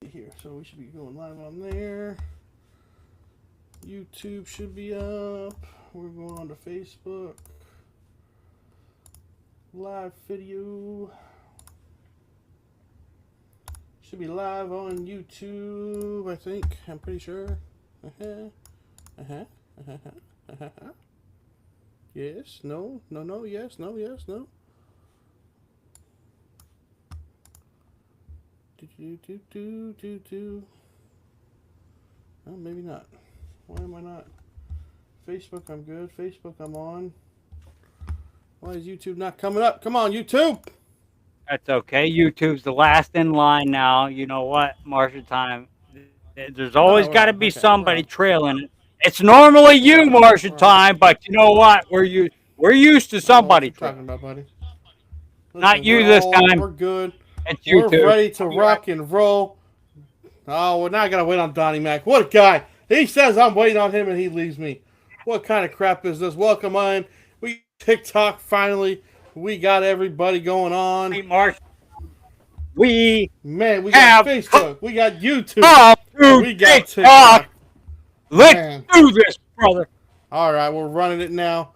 here. So we should be going live on there. YouTube should be up. We're going on to Facebook. Live video. Should be live on YouTube, I think. I'm pretty sure. Yes, no, yes, no, yes, no. Oh, maybe not. Why am I not? Facebook, I'm good. Facebook, I'm on. Why is YouTube not coming up? Come on, YouTube! That's okay. YouTube's the last in line now. You know what? Marshentime. There's always Oh, got to well, be okay. somebody Well, trailing it. It's normally you, all right. Marshentime, but you know what? We're used to I don't know what somebody you're talking trailing. about, buddy. Not Listen, you this time. we're good. It's We're YouTube. ready to rock and roll. Oh, we're not gonna wait on Donnie Mac. What a guy! He says I'm waiting on him and he leaves me. What kind of crap is this? Welcome on. We TikTok finally. We got everybody going on. Marsh. We Man, we got have Facebook. We got YouTube. come to We got TikTok. TikTok. Let's Man. do this, brother. All right, we're running it now.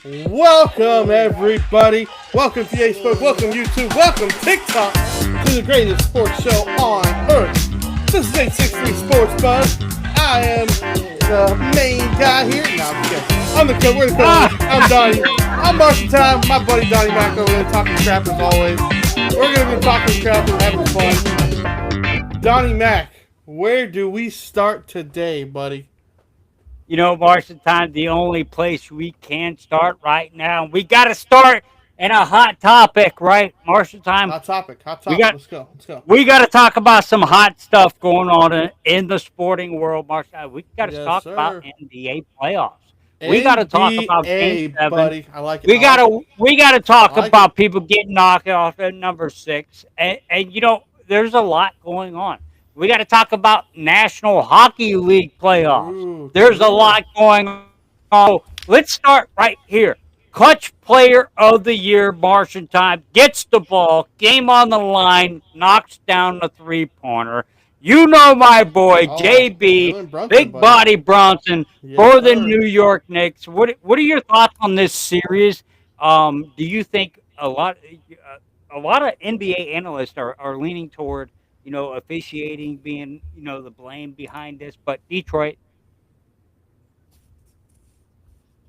Welcome, everybody. Welcome to Facebook. Welcome, YouTube. Welcome, TikTok, to the greatest sports show on earth. This is 863 Sports Buzz. I am the main guy here. No, I'm just kidding. I'm the coach. We're the coach. I'm Donnie. I'm Marshentime. My buddy Donnie Mac over there talking crap as always. We're going to be talking crap and having fun. Donnie Mac, where do we start today, buddy? You know, Marshentime, the only place we can start right now. We got to start in a hot topic, right, Marshentime? Hot topic. Hot We topic. got Let's go. Let's go. we got to talk about some hot stuff going on in the sporting world, Marshentime. We got to Yes, talk about sir. NBA playoffs. We got to talk about Game 7. Buddy. I like it. We got to talk like about people getting knocked off at number 6, and you know, there's a lot going on. We got to talk about National Hockey League playoffs. Ooh, There's a true. lot going on. So let's start right here. Clutch Player of the Year, Marshentime, gets the ball, game on the line, knocks down the three-pointer. You know my boy, Oh, JB, Jalen Brunson, Big buddy. Body Bronson, Yes, for the sir. New York Knicks. What are your thoughts on this series? Do you think a lot of NBA analysts are leaning toward, you know, officiating being, you know, the blame behind this, but Detroit,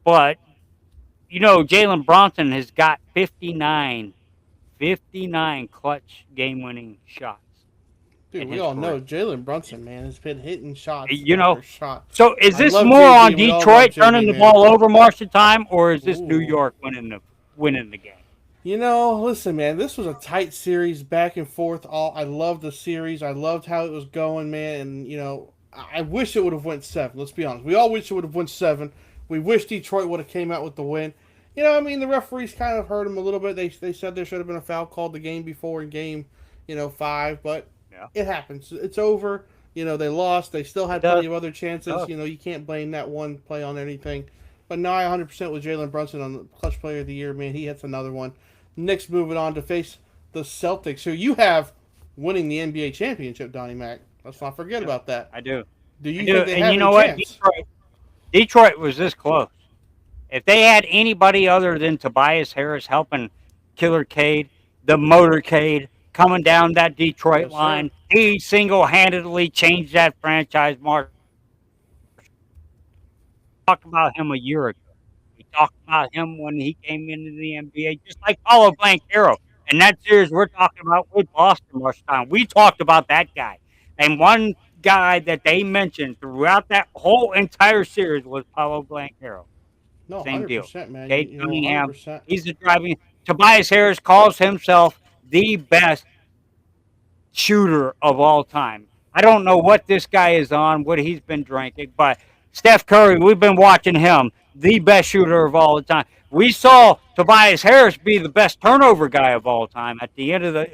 but you know, Jalen Bronson has got 59 clutch game-winning shots Dude, in we his all know career. Jalen Brunson, man, has been hitting shots You after know, shot. so is I this love more JB. on We all love Detroit turning JB, the man. ball over Marshentime, or is this New Ooh. York winning the game? You know, listen, man, this was a tight series, back and forth. I loved the series. I loved how it was going, man. And you know, I wish it would have went 7. Let's be honest. We all wish it would have went 7. We wish Detroit would have came out with the win. You know, I mean, the referees kind of hurt him a little bit. They said there should have been a foul called the game before in game, 5. But Yeah, it happens. It's over. You know, they lost. They still it had does. plenty of other chances. You know, you can't blame that one play on anything. But now I 100% with Jalen Brunson on the Clutch Player of the Year, man. He hits another one. Knicks moving on to face the Celtics, who you have winning the NBA championship, Donnie Mac. Let's not forget about that. I do. Do you I do. think they And have you any know what? chance? Detroit was this close. If they had anybody other than Tobias Harris helping Killer Cade, the motorcade, coming down that Detroit Yes, sir. line, he single-handedly changed that franchise. Mark talked about him a year ago. We talked about him when he came into the NBA, just like Paulo Banchero. And that series we're talking about with Boston last time. We talked about that guy. And one guy that they mentioned throughout that whole entire series was Paulo Banchero. No, Same deal. 100%, man. Cade Cunningham, 100%. he's the driving. Tobias Harris calls himself the best shooter of all time. I don't know what this guy is on, what he's been drinking, but Steph Curry, we've been watching him, the best shooter of all time. We saw Tobias Harris be the best turnover guy of all time at the end of the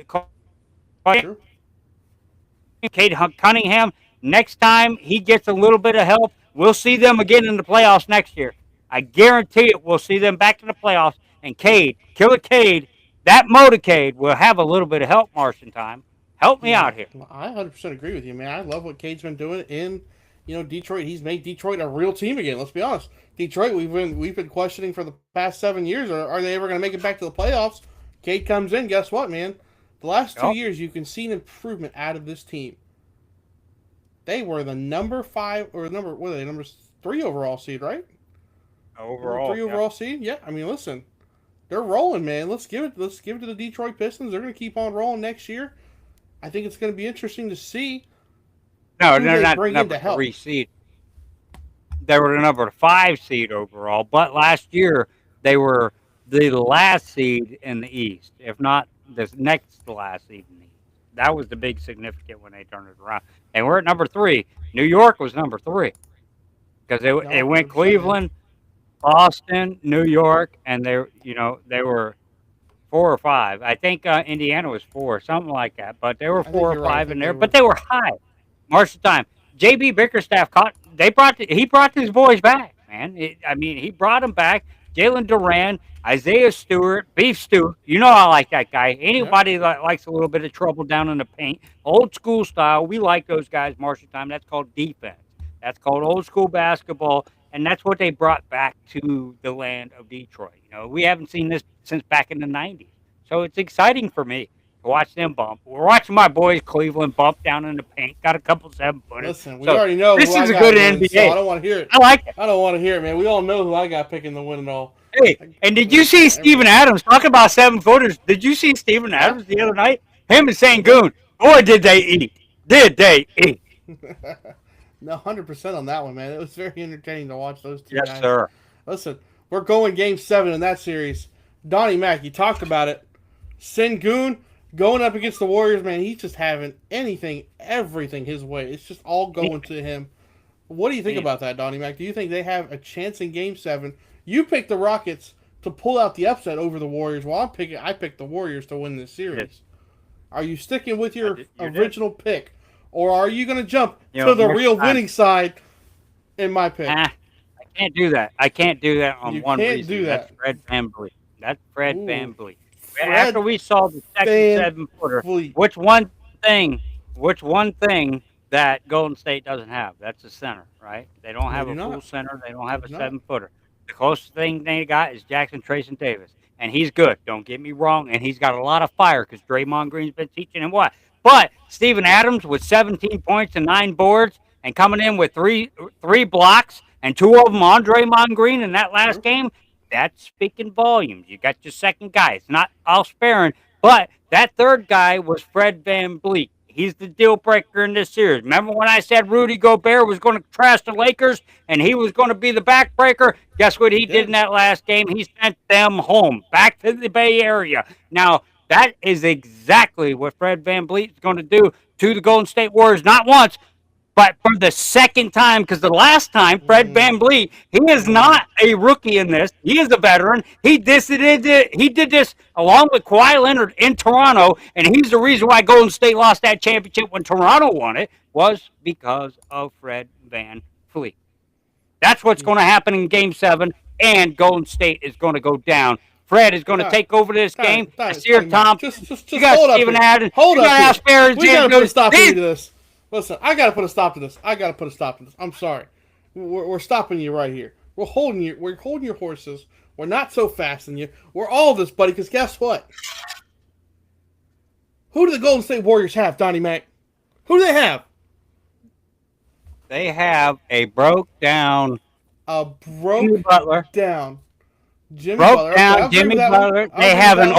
True. Cade Cunningham. Next time he gets a little bit of help, we'll see them again in the playoffs next year. I guarantee it. We'll see them back in the playoffs. And Cade, Killer Cade, that motorcade will have a little bit of help, Marshentime. Help me out here. I 100% agree with you, man. I love what Cade's been doing in, Detroit. He's made Detroit a real team again. Let's be honest. Detroit, we've been questioning for the past 7 years. Are they ever going to make it back to the playoffs? Cade comes in. Guess what, man? The last 2 years, you can see an improvement out of this team. They were the number 5 or what are they? Number 3 overall seed, right? Overall, 3 overall seed. Yeah. I mean, listen, they're rolling, man. Let's give it to the Detroit Pistons. They're going to keep on rolling next year. I think it's going to be interesting to see. No, they're not the number 3 seed. They were the number 5 seed overall, but last year they were the last seed in the East, if not the next to last seed in the East. That was the big significant when they turned it around. And we're at number 3. New York was number 3 because it went Cleveland, Boston, New York, and they were 4 or 5. I think Indiana was 4, something like that. But they were 4 or 5 in there. But they were high. Marshentime. JB Bickerstaff he brought his boys back, man. He brought them back. Jalen Duran, Isaiah Stewart, Beef Stew. You know I like that guy. Anybody that likes a little bit of trouble down in the paint, old school style. We like those guys. Marshentime. That's called defense. That's called old school basketball. And that's what they brought back to the land of Detroit. We haven't seen this since back in the 90s. So it's exciting for me to watch them bump. We're watching my boys Cleveland bump down in the paint. Got a couple 7-footers. Listen, we already know this is a good NBA. So I don't want to hear it. I like it. I don't want to hear it, man. We all know who I got picking the win and all. Hey, and did you see Steven Adams talking about 7-footers? Did you see Steven Adams the other night? Him and Sangoon. Boy, did they eat. Did they eat? No, 100% on that one, man. It was very entertaining to watch those two guys. Yes, sir. Listen, we're going Game 7 in that series. Donnie Mack, you talked about it. Sengun going up against the Warriors, man, he's just having everything his way. It's just all going to him. What do you think about that, Donnie Mack? Do you think they have a chance in Game 7? You picked the Rockets to pull out the upset over the Warriors. Well, I picked the Warriors to win this series. Are you sticking with your original pick? Or are you going to jump to the real winning side in my pick? I can't do that. I can't do that on one reason. Do that. That's Fred VanVleet. That's Fred VanVleet. After we saw the second 7-footer, which one thing that Golden State doesn't have? That's a center, right? They don't have a full center. They don't have a 7-footer. The closest thing they got is Jackson Trayson Davis. And he's good. Don't get me wrong. And he's got a lot of fire because Draymond Green's been teaching him what. But Steven Adams with 17 points and 9 boards and coming in with three blocks and 2 of them on Draymond Green in that last game, that's speaking volumes. You got your second guy. It's not all sparing, but that third guy was Fred VanVleet. He's the deal breaker in this series. Remember when I said Rudy Gobert was going to trash the Lakers and he was going to be the backbreaker? Guess what he did in that last game? He sent them home, back to the Bay Area. Now, that is exactly what Fred VanVleet is going to do to the Golden State Warriors, not once, but for the second time, because the last time, Fred VanVleet, he is not a rookie in this. He is a veteran. He did this along with Kawhi Leonard in Toronto, and he's the reason why Golden State lost that championship when Toronto won it, was because of Fred VanVleet. That's what's going to happen in Game 7, and Golden State is going to go down. Fred is going to take over this game. I see her, Tom. Just you got hold Steven up. Adams. Hold up. We got to put a stop to this. Listen, I got to put a stop to this. I'm sorry. We're stopping you right here. We're holding your horses. We're not so fast in you. We're all this, buddy, because guess what? Who do the Golden State Warriors have, Donnie Mack? Who do they have? They have a broke down Jimmy Butler. Jimmy Butler. They have an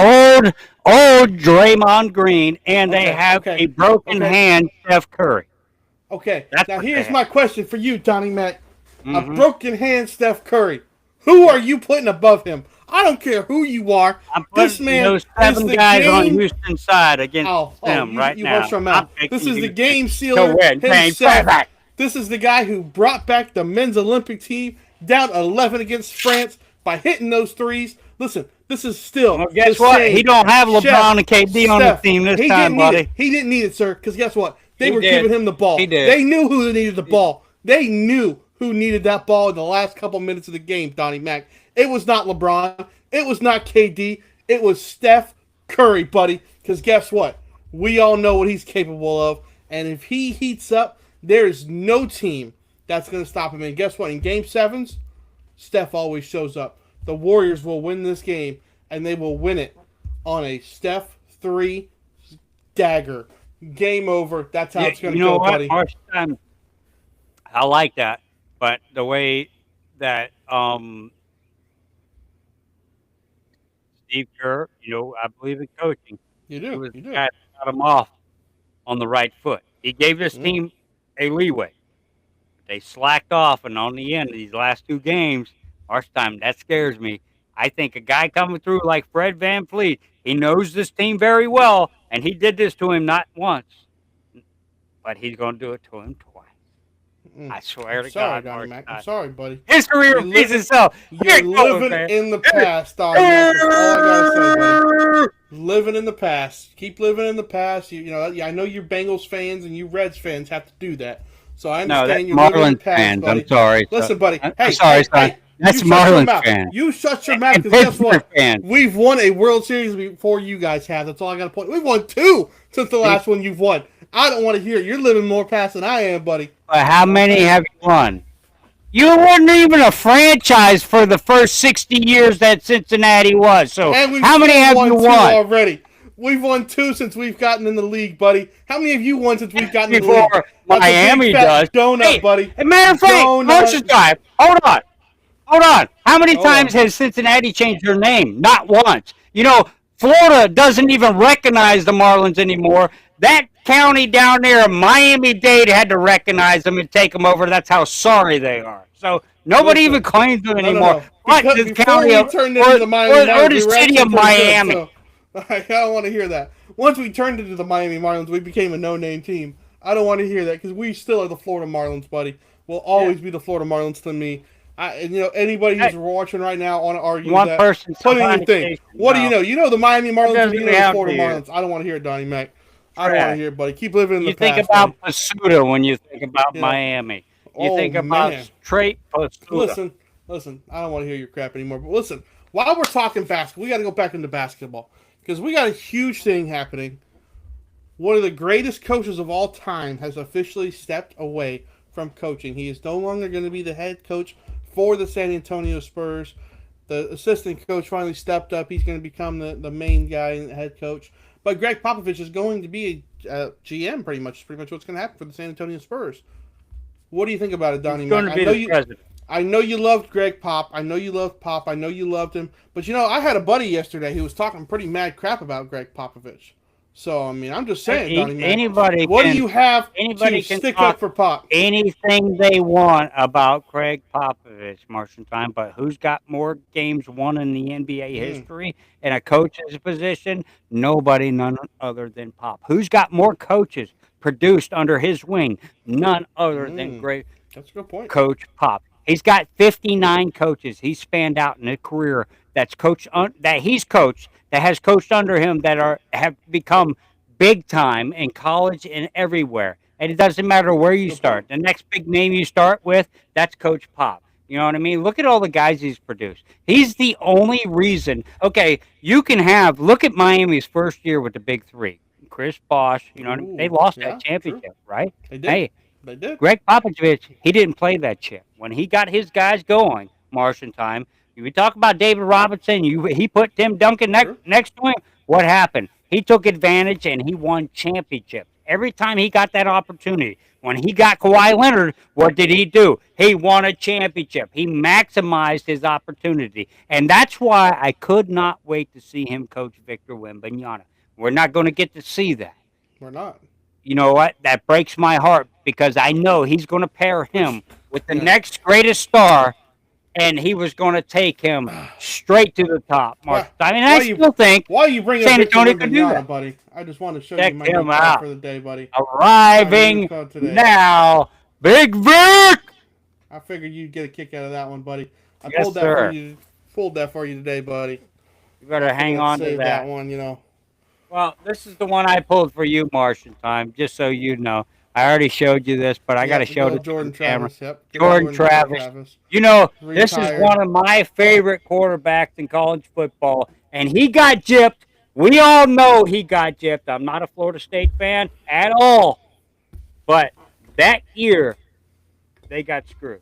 old Draymond Green, and they have a broken hand Steph Curry. Okay, now here's my question for you, Donnie Mack. A broken hand Steph Curry. Who are you putting above him? I don't care who you are. I'm putting those 7 guys on Houston's side against them right now. This is the game sealer himself. This is the guy who brought back the men's Olympic team down 11 against France by hitting those threes. Listen, this is still. Well, guess what? He don't have LeBron and KD on the team this time, buddy. He didn't need it, sir. Because guess what? They were giving him the ball. He did. They knew who needed the ball. They knew who needed that ball in the last couple minutes of the game, Donnie Mack. It was not LeBron. It was not KD. It was Steph Curry, buddy. Because guess what? We all know what he's capable of. And if he heats up, there is no team that's going to stop him. And guess what? In Game 7s, Steph always shows up. The Warriors will win this game, and they will win it on a Steph 3 dagger. Game over. That's how it's going to go, buddy. Marshentime, I like that. But the way that Steve Kerr, I believe in coaching. You do. He was You the do. guy that got him off on the right foot. He gave this team a leeway. They slacked off, and on the end of these last 2 games, Marshentime, that scares me. I think a guy coming through like Fred VanVleet, he knows this team very well, and he did this to him not once, but he's going to do it to him twice. I swear to God, Donnie Mac. I'm sorry, buddy. History repeats itself. You're living in the past, Donnie Mac. That's all I gotta say, buddy. Living in the past. Keep living in the past. I know you Bengals fans and you Reds fans have to do that. So I understand you're living in the past, fans, buddy. I'm sorry. Listen, buddy. I'm sorry, son. That's Marlins fan. You shut your mouth, because guess what? We've won a World Series before you guys have. That's all I got to point. We've won 2 since the last one you've won. I don't want to hear it. You're living more past than I am, buddy. But how many have you won? You weren't even a franchise for the first 60 years that Cincinnati was. So how many have you won already? We've won 2 since we've gotten in the league, buddy. How many have you won since we've gotten in the league? Before Miami does. Donut, buddy. As a matter of fact, Marshentime, hold on. How many times has Cincinnati changed their name? Not once. Florida doesn't even recognize the Marlins anymore. That county down there, Miami-Dade, had to recognize them and take them over. That's how sorry they are. So nobody even claims them anymore. But the county or the city of Miami. So, I don't want to hear that. Once we turned into the Miami Marlins, we became a no-name team. I don't want to hear that because we still are the Florida Marlins, buddy. We'll always be the Florida Marlins to me. Anybody who's watching right now want to argue one that. Person put in your thing. What do you know? You know the Miami Marlins and you know the Florida Marlins. I don't want to hear it, Donnie Mac. I don't want to hear it, buddy. Keep living in the past. You think about Pasuta when you think about Miami. You think about straight Pasuta. Listen. I don't want to hear your crap anymore. But listen, while we're talking basketball, we got to go back into basketball because we got a huge thing happening. One of the greatest coaches of all time has officially stepped away from coaching. He is no longer going to be the head coach for the San Antonio Spurs. The assistant coach finally stepped up. He's going to become the main guy and the head coach. But Greg Popovich is going to be a GM pretty much. It's pretty much what's going to happen for the San Antonio Spurs. What do you think about it, Donnie? He's going to be the president. I know you loved Greg Pop. I know you loved Pop. I know you loved him. But, I had a buddy yesterday who was talking pretty mad crap about Greg Popovich. So, I'm just saying, Donnie, what do you have to stick up for Pop? Anything they want about Greg Popovich, Marshentime, but who's got more games won in the NBA history in a coach's position? Nobody, none other than Pop. Who's got more coaches produced under his wing? None other than great That's a good point. Coach Pop. He's got 59 coaches he's spanned out in his career that he's coached, that has coached under him that have become big time in college and everywhere. And it doesn't matter where you start. The next big name you start with, that's Coach Pop. You know what I mean? Look at all the guys he's produced. He's the only reason. Okay, look at Miami's first year with the big 3. Chris Bosh, they lost that championship, right? They did. Hey, they did. Greg Popovich, he didn't play that chip. When he got his guys going, Marshentime, we talk about David Robinson. He put Tim Duncan next to him. What happened? He took advantage and he won championships. Every time he got that opportunity. When he got Kawhi Leonard, what did he do? He won a championship. He maximized his opportunity. And that's why I could not wait to see him coach Victor Wembanyama. We're not going to get to see that. We're not. You know what? That breaks my heart because I know he's going to pair him with the next greatest star, and he was going to take him straight to the top. I still think why you bring San Antonio could do that, buddy. I just want to show Check you my him out for the day, buddy. Arriving now, Big Vic. I figured you'd get a kick out of that one, buddy. I Yes, pulled that sir. for you. Pulled that for you today, buddy. You better hang on to Save that one. Well, this is the one I pulled for you, Marshentime, just so you know. I already showed you this, but I got to show it to Jordan the camera. Travis. Yep. Jordan Travis. This is one of my favorite quarterbacks in college football, and he got gypped We all know he got gypped. I'm not a Florida State fan at all. But that year, they got screwed.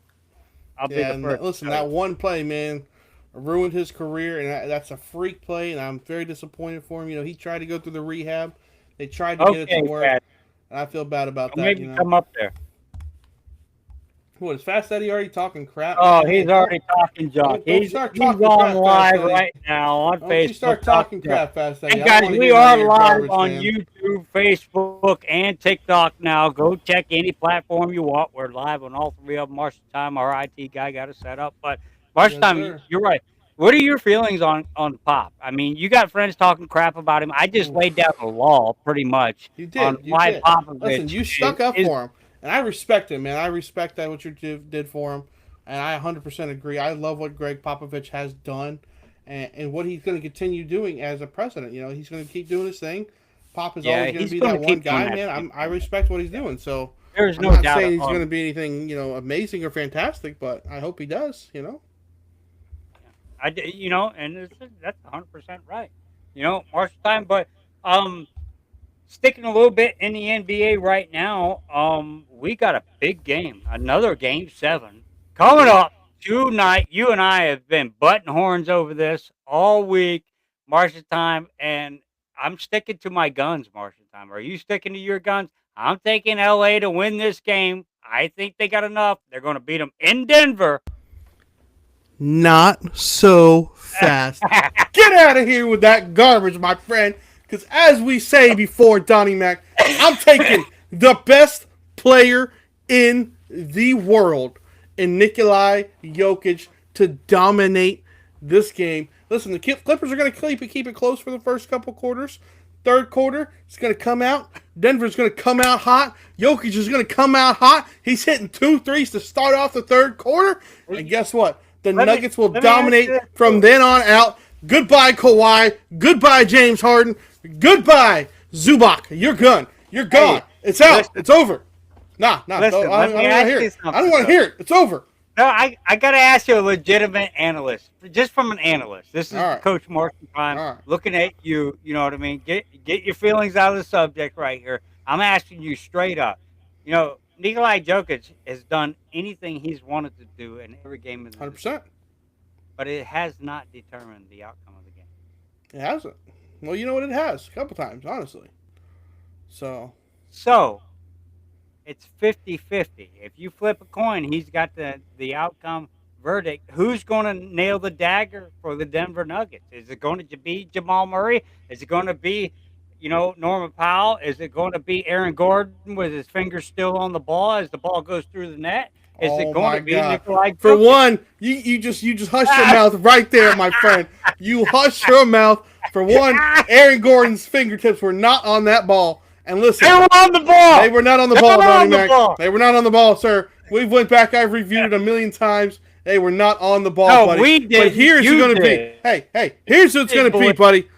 I'll be Yeah, the and first. listen, that one play, man, ruined his career, and that's a freak play, and I'm very disappointed for him. He tried to go through the rehab. They tried to get it to Okay, work, Fat. and I feel bad about Don't that, make me come up there. What, is Fast Eddie already talking crap? Oh, Man, he's already talking junk. don't He's start he's talking on crap, live Fast Eddie. right now on Don't Facebook. you start talking crap, Fast Eddie. Hey I don't guys, wanna we hear are your live garbage, on man. YouTube, Facebook, and TikTok now. Go check any platform you want. We're live on all three of them. Marshentime, our IT guy, got us set up. But Marshentime, sir. you're right. What are your feelings on Pop? I mean, you got friends talking crap about him. I just Oof. laid down the law pretty much You on did. You why did. Popovich Listen, you stuck up is for him, and I respect him, man. I respect that what you did for him, and I 100% agree. I love what Greg Popovich has done, and what he's going to continue doing as a president. He's going to keep doing his thing. Pop is always going to be that one guy, man. I respect what he's doing. So there's I'm no not doubt saying he's going to be anything amazing or fantastic, but I hope he does. and that's 100% right. Marshall time, but sticking a little bit in the NBA right now, we got a big game, another game 7 coming up tonight. You and I have been butting horns over this all week, Marshall time, and I'm sticking to my guns, Marshall time. Are you sticking to your guns? I'm taking LA to win this game. I think they got enough. They're going to beat them in Denver. Not so fast. Get out of here with that garbage, my friend. Because as we say before, Donnie Mac, I'm taking the best player in the world in Nikolai Jokic to dominate this game. Listen, the Clippers are going to keep it close for the first couple quarters. Third quarter, it's going to come out. Denver's going to come out hot. Jokic is going to come out hot. He's hitting 2 threes to start off the third quarter. And guess what? The Nuggets will dominate from then on out. Goodbye, Kawhi. Goodbye, James Harden. Goodbye, Zubac. You're gone. You're gone. Hey, it's out. listen. It's over. Nah. Listen, I don't want to hear it. I don't want to hear it. It's over. No, I got to ask you a legitimate analyst, just from an analyst. This is right. Coach Marshentime Right. looking at you. You know what I mean? Get your feelings out of the subject right here. I'm asking you straight up. Nikolai Jokic has done anything he's wanted to do in every game of the 100%. but it has not determined the outcome of the game. It hasn't. Well, you know what? It has a couple times, honestly. So it's 50-50. If you flip a coin, he's got the outcome verdict. Who's going to nail the dagger for the Denver Nuggets? Is it going to be Jamal Murray? Is it going to be, Norman Powell? Is it going to be Aaron Gordon with his fingers still on the ball as the ball goes through the net? Is it going to be Nikolai Jokic? For one, you just hush your mouth right there, my friend. You hush your mouth. For one, Aaron Gordon's fingertips were not on that ball. And listen, they were on the ball. They were not on the ball, Donnie Mac. They were not on the ball, sir. We've went back. I've reviewed it a million times. They were not on the ball, buddy. We did. But here's what's going to be. Hey, here's what's going to be, buddy.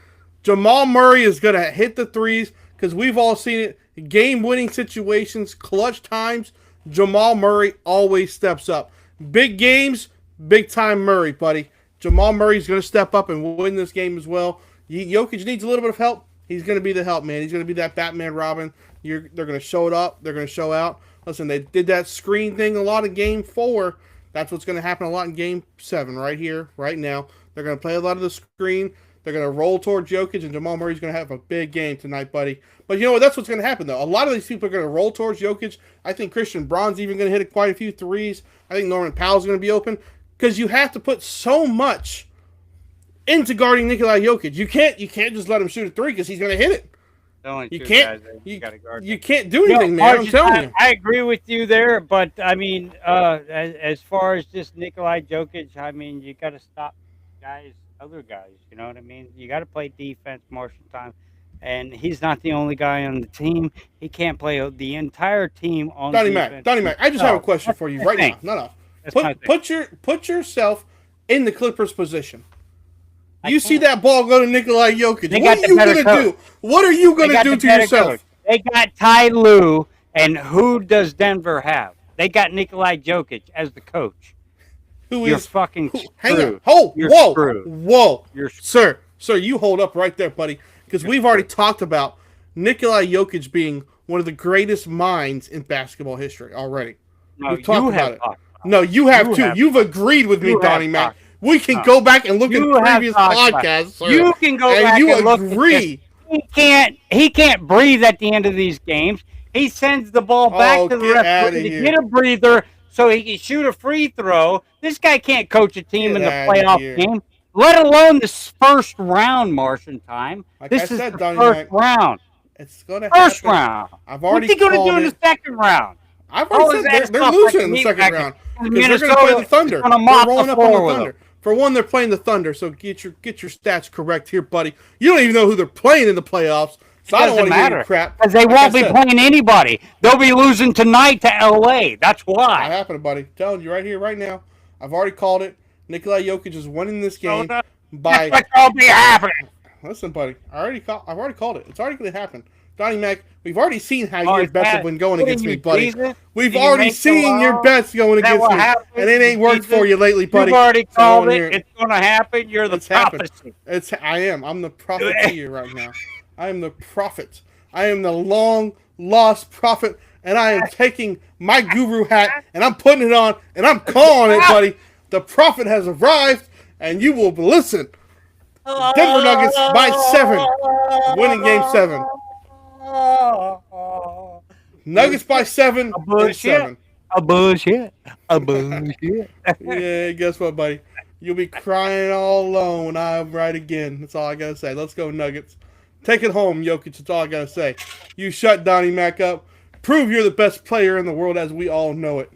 Jamal Murray is going to hit the threes because we've all seen it. Game-winning situations, clutch times. Jamal Murray always steps up. Big games, big-time Murray, buddy. Jamal Murray's going to step up and win this game as well. Jokic needs a little bit of help. He's going to be the help, man. He's going to be that Batman Robin. They're going to show it up. They're going to show out. Listen, they did that screen thing a lot in Game 4. That's what's going to happen a lot in Game 7 right here, right now. They're going to play a lot of the screen. They're going to roll towards Jokic, and Jamal Murray's going to have a big game tonight, buddy. But you know what? That's what's going to happen, though. A lot of these people are going to roll towards Jokic. I think Christian Braun's even going to hit quite a few threes. I think Norman Powell's going to be open because you have to put so much into guarding Nikolai Jokic. You can't just let him shoot a three because he's going to hit it. You can't. You can't do anything, man. I'm telling you. I agree with you there, but I mean, as far as just Nikolai Jokic, I mean, you got to stop other guys. You know what I mean? You got to play defense, Marshentime, and he's not the only guy on the team. He can't play the entire team on defense. Donnie Mac, I just have a question for you right now. Put yourself in the Clippers' position. You see that ball go to Nikolai Jokic. What are you going to do? What are you going to do to yourself? Coach. They got Ty Lue, and who does Denver have? They got Nikolai Jokic as the coach. You're fucking screwed. Hang on. Whoa. Sir, you hold up right there, buddy. because we've already talked about Nikola Jokic being one of the greatest minds in basketball history already. No, We've talked you about have it. talked. No, you have You too. have You've agreed with me, You have Donnie Mac. talked. We can No. go back and look You at have previous talked about. podcasts, sir, You can go and back you and look at this. agree. He can't breathe at the end of these games. He sends the ball back Oh, to the get out of referee to here. get a breather so he can shoot a free throw. This guy can't coach a team Get in the out of playoff here. game, let alone this first round, Marshentime. Like This I is said, the Donnie first Mac, round. it's going to First happen. round. I've What's already he going to do called in the it. second round? I've All already his said ass they're off losing like a in the meat second packet. round because they're Minnesota going to play the is Thunder. gonna They're mop rolling the up on floor the with Thunder. them. For one, they're playing the Thunder, so get your stats correct here, buddy. You don't even know who they're playing in the playoffs, so I don't want Doesn't to hear your matter crap. because they Like I won't be said, playing anybody. They'll be losing tonight to LA. That's not why. happening, buddy. I'm telling you right here, right now. I've already called it. Nikola Jokic is winning this game That's by. what's gonna be happening. Listen, buddy. I've already called it. It's already going to happen. Donnie Mac, we've already seen how Oh, your is bets have that been going what are against me, you, buddy. Jesus? We've Do you already make the seen your law? bets going Is that against what me, happens, and it ain't worked for Jesus? you lately, buddy. You've already So I don't called wanna it. hear it. It's gonna happen. You're the It's happened. prophecy. I am. I'm the prophet to you right now. I am the prophet. I am the long lost prophet, and I am taking my guru hat and I'm putting it on and I'm calling it, buddy. The prophet has arrived, and you will listen. Denver Nuggets by 7, winning Game 7. Nuggets by 7 A in bullshit. 7. A bullshit. A bullshit. Yeah, guess what, buddy? You'll be crying all alone when I'm right again. That's all I gotta say. Let's go, Nuggets. Take it home, Jokic. That's all I gotta say. You shut Donnie Mac up. Prove you're the best player in the world as we all know it.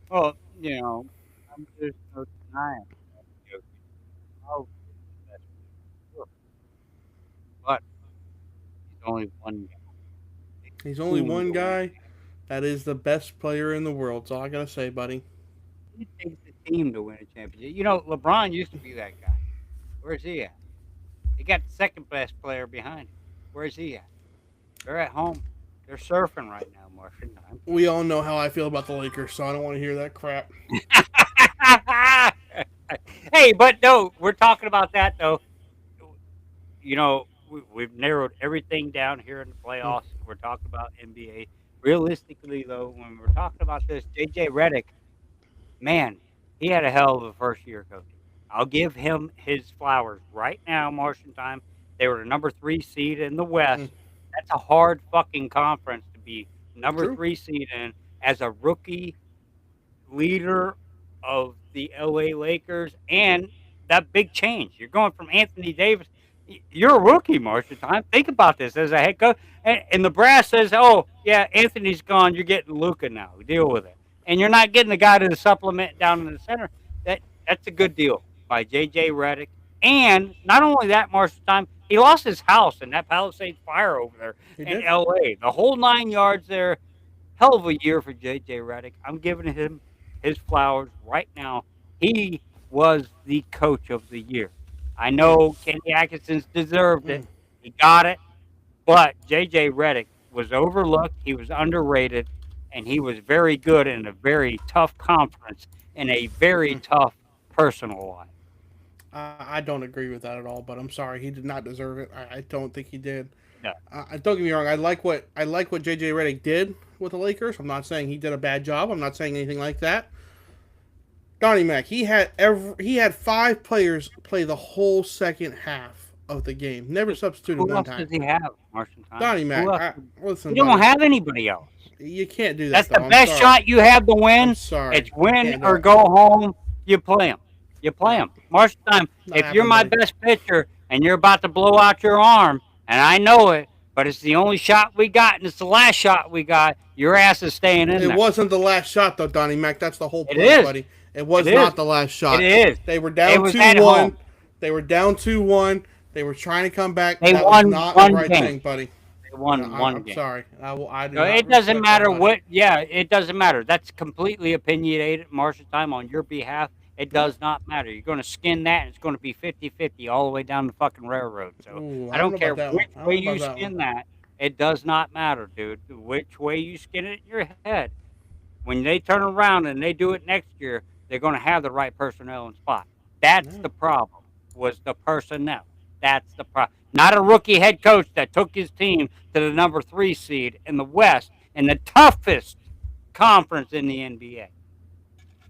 Well, I'm just no denying. Oh, but he's only one guy. He's only one guy that is the best player in the world. That's all I gotta say, buddy. It takes the team to win a championship. LeBron used to be that guy. Where's he at? He got the second best player behind him. Where's he at? They're at home. They're surfing right now, Marshentime. We all know how I feel about the Lakers, so I don't want to hear that crap. Hey, but no, we're talking about that though. We've narrowed everything down here in the playoffs. We're talking about NBA. Realistically, though, when we're talking about this, JJ Redick, man, he had a hell of a first year coaching. I'll give him his flowers right now, Marshentime. They were the number 3 seed in the West. That's a hard fucking conference to be number True. 3 seed in as a rookie leader of the LA Lakers and that big change. You're going from Anthony Davis. You're a rookie, Marshentime. Think about this as a head coach. And the brass says, oh, yeah, Anthony's gone. You're getting Luka now. Deal with it. And you're not getting the guy to the supplement down in the center. That's a good deal by J.J. Redick. And not only that, Marshentime, he lost his house in that Palisades fire over there in L.A. The whole 9 yards there. Hell of a year for J.J. Redick. I'm giving him his flowers right now. He was the coach of the year. I know Kenny Atkinson's deserved it. He got it. But J.J. Redick was overlooked. He was underrated. And he was very good in a very tough conference in a very tough personal life. I don't agree with that at all, but I'm sorry. He did not deserve it. I don't think he did. No. Don't get me wrong. I like what JJ Redick did with the Lakers. I'm not saying he did a bad job. I'm not saying anything like that. Donnie Mac, he had 5 players play the whole second half of the game. Never substituted Who one else time. does he have, Marshentime? Donnie Mac, listen. You don't have anybody else. You can't do that. That's the best shot you have to win. I'm sorry. It's win or go home. You play him. You play him. Marshentime, if you're my best pitcher and you're about to blow out your arm, and I know it, but it's the only shot we got, and it's the last shot we got, your ass is staying in there. It wasn't the last shot, though, Donnie Mac. That's the whole point, buddy. It was not the last shot. It is. They were down 2-1. They were down 2-1. They were trying to come back. They that won was not one the right game. thing, buddy. They won one I'm game. sorry. It doesn't matter what. Yeah, it doesn't matter. That's completely opinionated, Marshentime, on your behalf. It does not matter. You're going to skin that, and it's going to be 50-50 all the way down the fucking railroad. So I don't care which way you skin that. It does not matter, dude. Which way you skin it in your head. When they turn around and they do it next year, they're going to have the right personnel in spot. That's the problem, was the personnel. That's the problem. Not a rookie head coach that took his team to the number 3 seed in the West in the toughest conference in the NBA.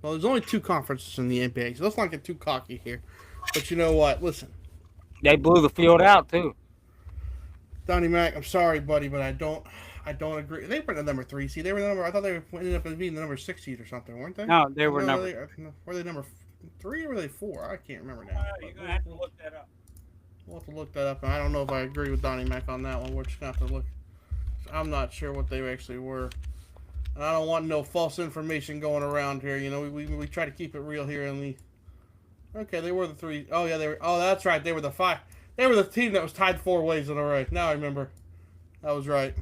Well, there's only 2 conferences in the NBA, so let's not get too cocky here. But you know what? Listen, They blew the field out too. Donnie Mac, I'm sorry, buddy, but I don't agree. They were the number 3 seed. They were the number. I thought they ended up being the number 6 seed or something, weren't they? No, they were number. Were they number 3 or were they 4? I can't remember now. You're gonna have to look that up. We'll have to look that up. And I don't know if I agree with Donnie Mac on that one. We're just gonna have to look. I'm not sure what they actually were. And I don't want no false information going around here. You know, we try to keep it real here, and we. Okay, they were the 3. Oh yeah, they were. Oh, that's right. They were the 5. They were the team that was tied 4 ways in a row. Now I remember. That was right.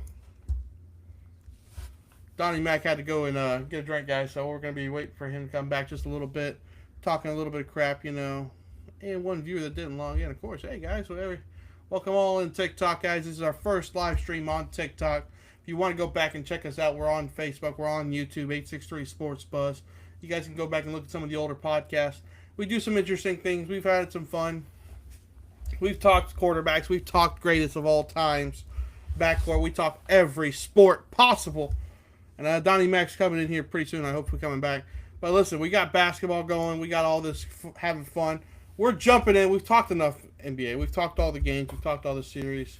Donnie Mac had to go and get a drink, guys. So we're gonna be waiting for him to come back just a little bit, talking a little bit of crap, you know. And one viewer that didn't log in, of course. Hey guys, whatever. Welcome all in TikTok, guys. This is our first live stream on TikTok. If you want to go back and check us out, we're on Facebook, we're on YouTube, 863 Sports Buzz. You guys can go back and look at some of the older podcasts. We do some interesting things. We've had some fun. We've talked quarterbacks. We've talked greatest of all times. Backcourt. We talk every sport possible. And Donnie Mac's coming in here pretty soon. I hope we're coming back. But listen, we got basketball going. We got all this having fun. We're jumping in. We've talked enough NBA. We've talked all the games. We've talked all the series.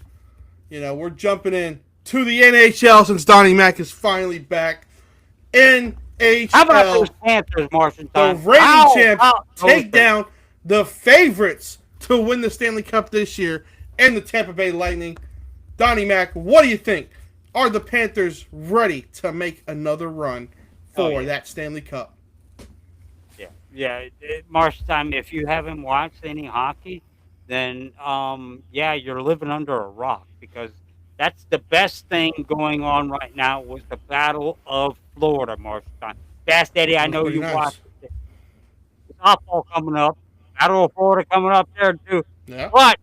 You know, we're jumping in to the NHL since Donnie Mac is finally back. NHL. How about those Panthers, Marshentime? The reigning champs take down the favorites to win the Stanley Cup this year and the Tampa Bay Lightning. Donnie Mac, what do you think? Are the Panthers ready to make another run for that Stanley Cup? Yeah. Marshentime, if you haven't watched any hockey, then you're living under a rock, because that's the best thing going on right now was the Battle of Florida, Marshentime. Fast Eddie, I know you watched it. Softball coming up. Battle of Florida coming up there too. Yeah. But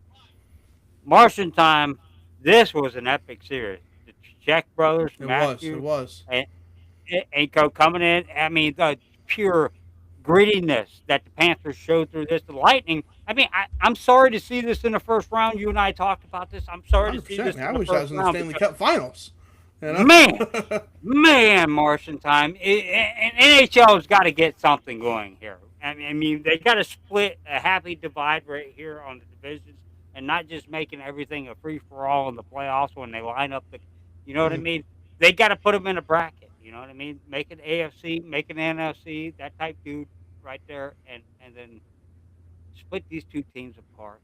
Marshentime, this was an epic series. The Czech brothers, It was. And Anko coming in. I mean, the pure grittiness that the Panthers showed through this. The Lightning. I mean, I'm sorry to see this in the first round. You and I talked about this. I'm sorry to see this. Man, I wish I was in the Stanley Cup Finals. You know? Man, Marshentime. And NHL's got to get something going here. I mean, they got to split a happy divide right here on the divisions, and not just making everything a free-for-all in the playoffs when they line up the, you know what I mean? They got to put them in a bracket, you know what I mean? Make an AFC, make an NFC, that type dude right there, and then split these two teams apart.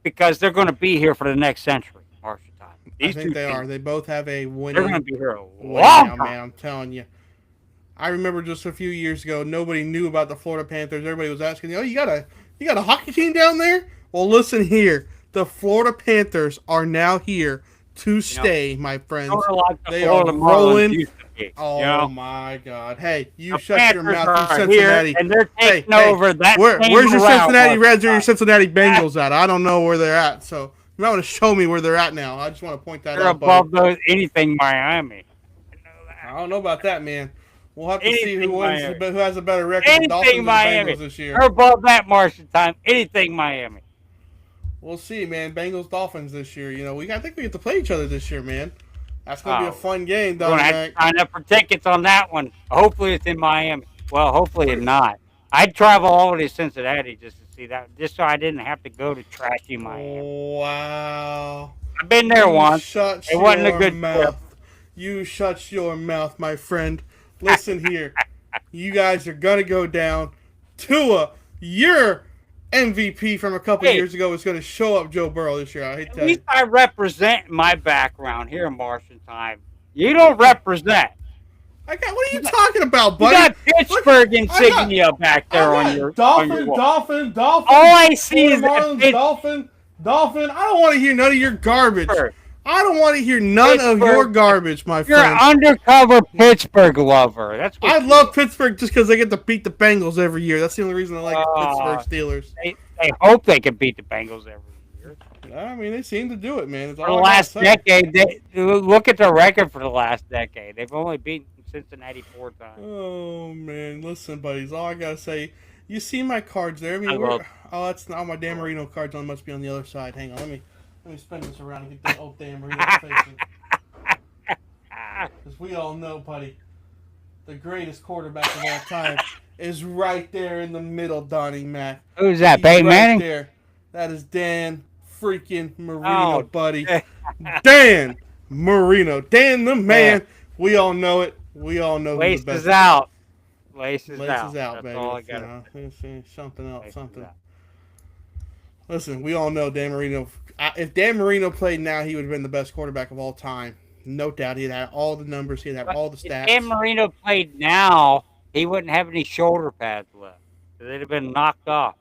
Because they're going to be here for the next century, Marshentime. I think they are. They both have a winning. They're going to be here a long time. Man, I'm telling you. I remember just a few years ago, nobody knew about the Florida Panthers. Everybody was asking, "Oh, you got a hockey team down there?" Well, listen here. The Florida Panthers are now here to stay, my friends. Sort of like the They Florida are rolling. Marlins used to be, Oh my God! Hey, you the shut your Panthers mouth, are you Cincinnati. here, and they're taking over that. Where's your Cincinnati Reds or your Marshentime? Cincinnati Bengals at? I don't know where they're at. So you might want to show me where they're at now. I just want to point that They're out. above those anything Miami. I don't know about that, man. We'll have to see Anything who wins, Miami. who has a better record, the Dolphins Anything or the Miami. Bengals this year. They're above that Marshentime. Anything Miami. We'll see, man. Bengals Dolphins this year. You know, I think we get to play each other this year, man. That's gonna be a fun game, We're gonna have to sign up for tickets on that one. Hopefully it's in Miami. Well, hopefully it's not. I'd travel all the way to Cincinnati just to see that, just so I didn't have to go to trashy Miami. Wow. I've been there once. Shut It wasn't a your good mouth. trip. You shut your mouth, my friend. Listen here. You guys are gonna go down. Tua, your MVP from a couple years ago is going to show up Joe Burrow this year. I hate to At tell you. least I represent my background here in Marshentime. You don't represent. What are you talking about, You buddy? got Pittsburgh insignia back there on your Dolphin. All I see is Marlins, Dolphin. I don't want to hear none of your garbage. Pittsburgh. I don't want to hear none of your garbage, my You're friend. an undercover Pittsburgh lover. That's what I love Pittsburgh just because they get to beat the Bengals every year. That's the only reason I like Pittsburgh Steelers. They hope they can beat the Bengals every year. I mean, they seem to do it, man. It's For the last decade, look at their record for the last decade. They've only beaten Cincinnati 4 times. Oh, man. Listen, buddies. All I got to say, You see my cards there. I mean, I love. that's not my Dan Marino cards. On must be on the other side. Hang on, let me spin this around and get that old Dan Marino face. Because we all know, buddy, the greatest quarterback of all time is right there in the middle, Donnie Mac. Who's that? He's Peyton right Manning? there. That is Dan freaking Marino, Oh, buddy. Dan Marino. Dan the man. Yeah. We all know it. We all know who Lace the best is out. Lace is Lace out. is out, That's baby. all I got. Something else. Lace is Something. out. Listen, we all know Dan Marino. If Dan Marino played now, he would have been the best quarterback of all time. No doubt. He'd have all the numbers. He'd have all the If stats. Dan Marino played now, he wouldn't have any shoulder pads left. They'd have been knocked off.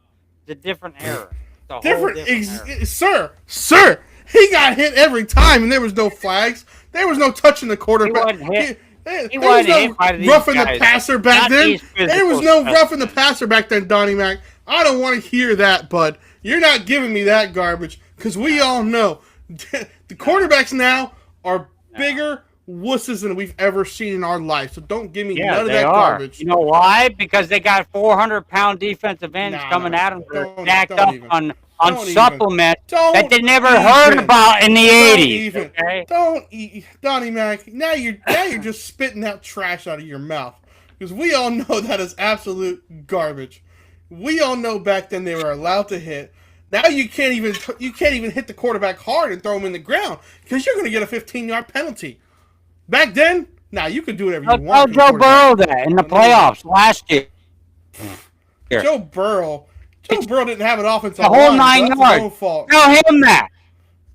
It's a different era. It's a whole Different, era. sir. He got hit every time, and there was no flags. There was no touching the quarterback. He wasn't hit. There He was wasn't no hit by these roughing the guys. passer back Not then. these There was physical no roughing the passer back then, Donnie Mac. I don't want to hear that, bud. You're not giving me that garbage because we all know the quarterbacks now are bigger wusses than we've ever seen in our life. So don't give me none of that garbage. You know why? Because they got 400-pound defensive ends coming at them that are jacked up on supplements that they never heard about in the 80s. Okay? Don't eat, Donnie Mac. Now you're just spitting out trash out of your mouth because we all know that is absolute garbage. We all know back then they were allowed to hit. Now you can't even hit the quarterback hard and throw him in the ground because you're going to get a 15-yard penalty. Back then, you could do whatever you want. Tell Joe Burrow that in the playoffs last year. Joe Burrow didn't have an offensive the whole line, 9 so that's his own yards. fault. Tell him that.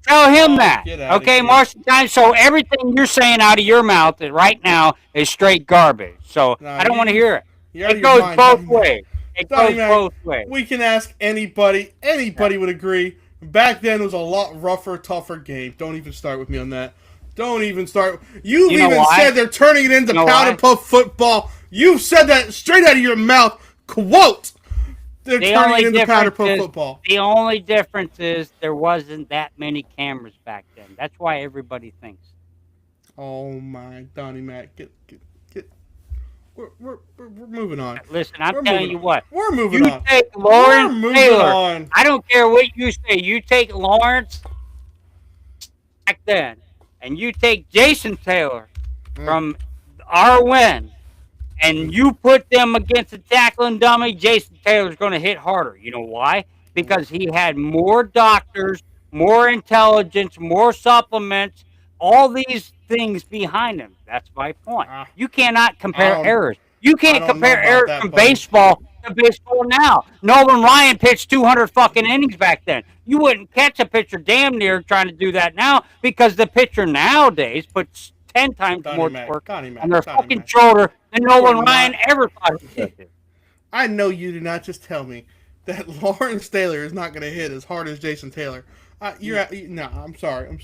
Tell him that. Get out of Okay, here. Marshentime. So everything you're saying out of your mouth right now is straight garbage. So I don't want to hear it. It goes both ways. It goes both ways. We can ask anybody. Anybody would agree. Back then was a lot rougher, tougher game. Don't even start with me on that. Don't even start. You've even said they're turning it into powder puff football. You've said that straight out of your mouth. Quote. They're turning it into powder puff football. The only difference is there wasn't that many cameras back then. That's why everybody thinks. Oh my, Donnie Mac, get. We're moving on. Listen, I'm telling you what. We're moving on. You take Lawrence Taylor. I don't care what you say. You take Lawrence back then, and you take Jason Taylor from our win, and you put them against a tackling dummy, Jason Taylor's going to hit harder. You know why? Because he had more doctors, more intelligence, more supplements, all these things behind him. That's my point. You cannot compare errors. You can't compare errors from baseball to baseball now. Nolan Ryan pitched 200 fucking innings back then. You wouldn't catch a pitcher damn near trying to do that now because the pitcher nowadays puts 10 times more work on their fucking shoulder than Nolan Ryan ever thought he could. I know you did not just tell me that Lawrence Taylor is not going to hit as hard as Jason Taylor. No, I'm sorry.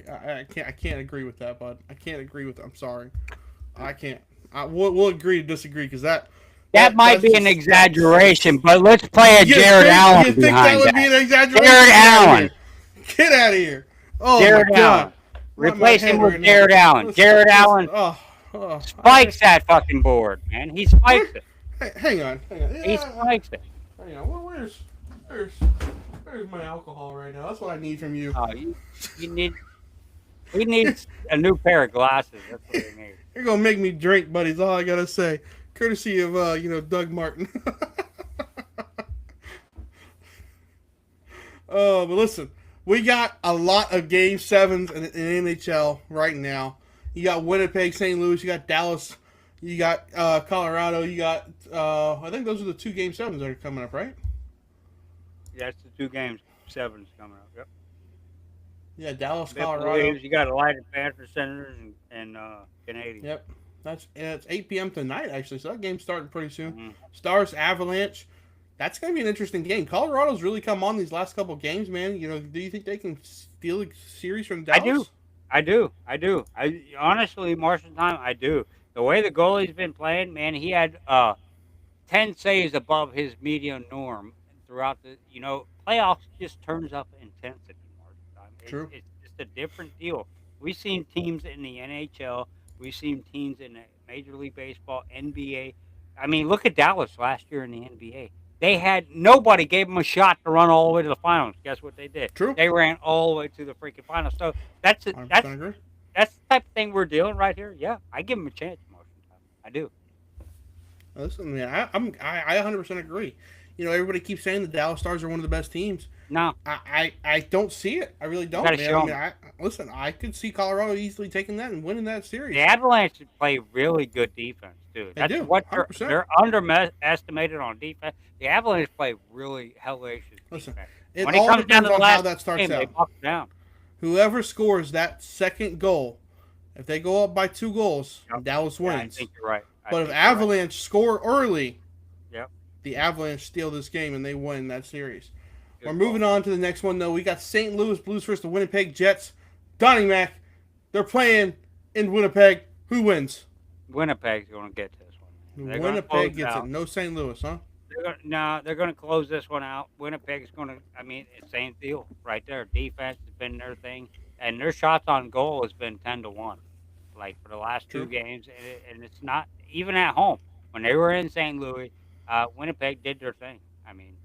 I can't agree with that, bud. I can't agree with that. I'm sorry. I can't. We'll agree to disagree because that might be an exaggeration, but let's play a Jared Allen You think behind that would be an exaggeration? Jared Allen. Get out of here. Oh, Jared my God. Allen. Replace him with Jared Allen. Jared Allen spikes that fucking board, man. He spikes it. Hang on. He spikes it. Hang on. Where's my alcohol right now? That's what I need from you. Oh, we need a new pair of glasses. That's what we need. You're gonna make me drink, buddy. Is all I gotta say. Courtesy of Doug Martin. But listen, we got a lot of Game 7s in NHL right now. You got Winnipeg, St. Louis. You got Dallas. You got Colorado. You got I think those are the 2 Game 7s that are coming up, right? Yeah, that's the 2 Game 7s coming up. Yep. Yeah, Dallas, Colorado. You got Lightning, Panthers, Senators, and Canadians. Yep. It's 8 p.m. tonight, actually, so that game's starting pretty soon. Mm-hmm. Stars, Avalanche. That's going to be an interesting game. Colorado's really come on these last couple games, man. Do you think they can steal a series from Dallas? I do. Honestly, Marshentime, I do. The way the goalie's been playing, man, he had 10 saves above his median norm throughout the, playoffs just turns up intensity. True. It's just a different deal. We've seen teams in the NHL. We've seen teams in Major League Baseball, NBA, I mean, look at Dallas last year in the NBA. They had nobody gave them a shot to run all the way to the finals. Guess what they did? True. They ran all the way to the freaking finals. So that's it. 100% agree. That's the type of thing we're dealing right here. Yeah, I give them a chance, Marshentime. I do. Listen, man, I 100% agree. You know, everybody keeps saying the Dallas Stars are one of the best teams. No, I don't see it. I really don't, gotta man. show I mean, listen, I could see Colorado easily taking that and winning that series. the Avalanche play really good defense too. They That's do, what 100%. they're underestimated on defense. The Avalanche play really hellacious Listen, defense. it When all it comes down depends to the on last how that starts game, they out. buck down. Whoever scores that second goal, if they go up by 2 goals, Yep. Dallas Yeah, I wins. think you're right. But if Avalanche score early, Yep. the Avalanche steal this game and they win that series. Good We're moving on to the next one, though. We got St. Louis Blues versus the Winnipeg Jets. Donnie Mac, they're playing in Winnipeg. Who wins? Winnipeg's going to get this one. They're gonna Winnipeg close gets out. it. No St. Louis, huh? They're going to close this one out. Winnipeg's going to. I mean, it's same deal right there. Defense has been their thing, and their shots on goal has been 10-1, like for the last True. 2 games, and it's not even at home. When they were in St. Louis, Winnipeg did their thing. I mean,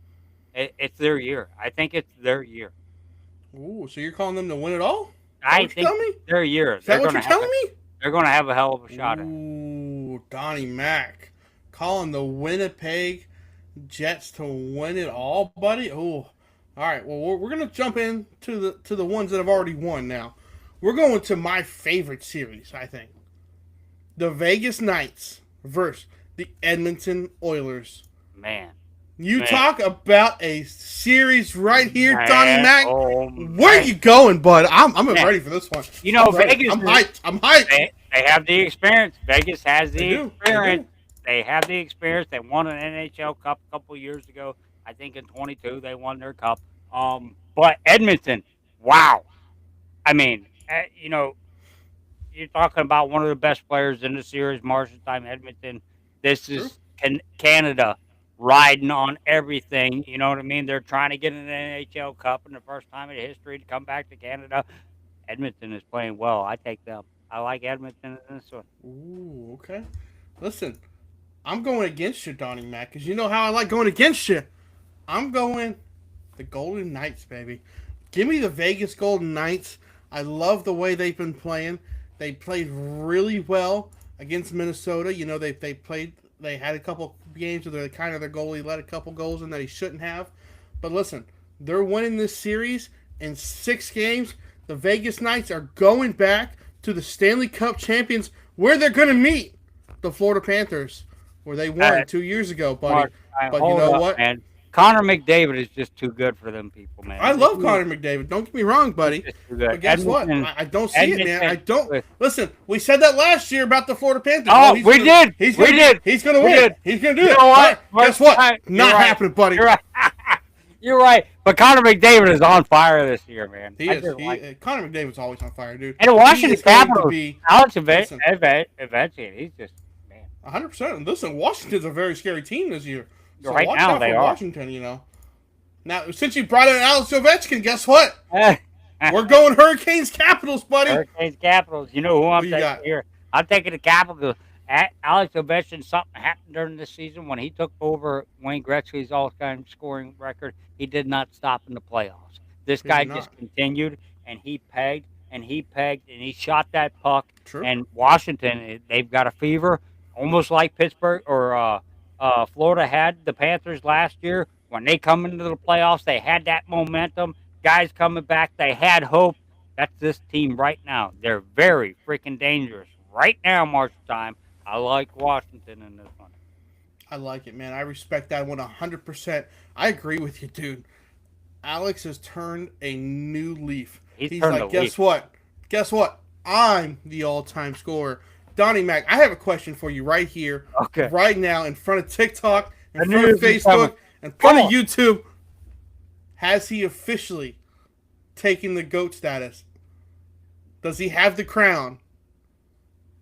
it's their year. I think it's their year. Ooh, so you're calling them to win it all? I what think you telling me? their year. Is that what you're telling me? They're going to have a hell of a shot at it. Ooh, Donnie Mac, calling the Winnipeg Jets to win it all, buddy. Ooh, all right. Well, we're gonna jump in to the ones that have already won. Now, we're going to my favorite series. I think the Vegas Knights versus the Edmonton Oilers. Man. You talk about a series right here, Donnie Mac. Oh, Where you going, bud? I'm ready for this one. You know, I'm ready. Vegas. I'm hyped. I'm hyped. They have the experience. Vegas has the They do. experience. They have the experience. They won an NHL Cup a couple years ago. I think in 22 they won their cup. But Edmonton, wow. I mean, you know, you're talking about one of the best players in the series, Marshentime, Edmonton. This is Canada riding on everything. You know what I mean? They're trying to get an NHL Cup in the first time in history to come back to Canada. Edmonton is playing well. I take them. I like Edmonton in this one. Ooh, okay. Listen, I'm going against you, Donnie Mac, because you know how I like going against you. I'm going the Golden Knights, baby. Give me the Vegas Golden Knights. I love the way they've been playing. They played really well against Minnesota. You know, they had a couple games where their goalie let a couple goals in that he shouldn't have. But listen, they're winning this series in 6 games. The Vegas Knights are going back to the Stanley Cup champions where they're going to meet the Florida Panthers, where they won 2 years ago, buddy. But you know what? Man. Connor McDavid is just too good for them people, man. I love Connor McDavid. Don't get me wrong, buddy. But guess what? I don't see it, man. I don't. Listen, we said that last year about the Florida Panthers. Oh, we did. He's going to win. He's going to do it. You know what? Guess what? Not happening, buddy. You're right. You're right. But Connor McDavid is on fire this year, man. He is. Connor McDavid's always on fire, dude. And the Washington Capitals, Alex Ovechkin, he's just, man. 100%. Listen, Washington's a very scary team this year. So right watch now out they for are. Washington, you know. Now, since you brought in Alex Ovechkin, guess what? We're going Hurricanes Capitals, buddy. Hurricanes Capitals. You know who I'm Who you taking got? here? I'm taking the Capitals. Alex Ovechkin, something happened during this season when he took over Wayne Gretzky's all-time scoring record. He did not stop in the playoffs. This guy just continued, and he pegged, and he pegged, and he shot that puck. True. And Washington, they've got a fever, almost like Pittsburgh or Florida had the Panthers last year. When they come into the playoffs, they had that momentum. Guys coming back, they had hope. That's this team right now. They're very freaking dangerous right now, Marshentime. I like Washington in this one. I like it, man. I respect that one 100%. I agree with you, dude. Alex has turned a new leaf. He's like, guess what? Guess what? I'm the all-time scorer. Donnie Mac, I have a question for you right here, right now, in front of TikTok, in front of Facebook, in front of YouTube. Has he officially taken the GOAT status? Does he have the crown?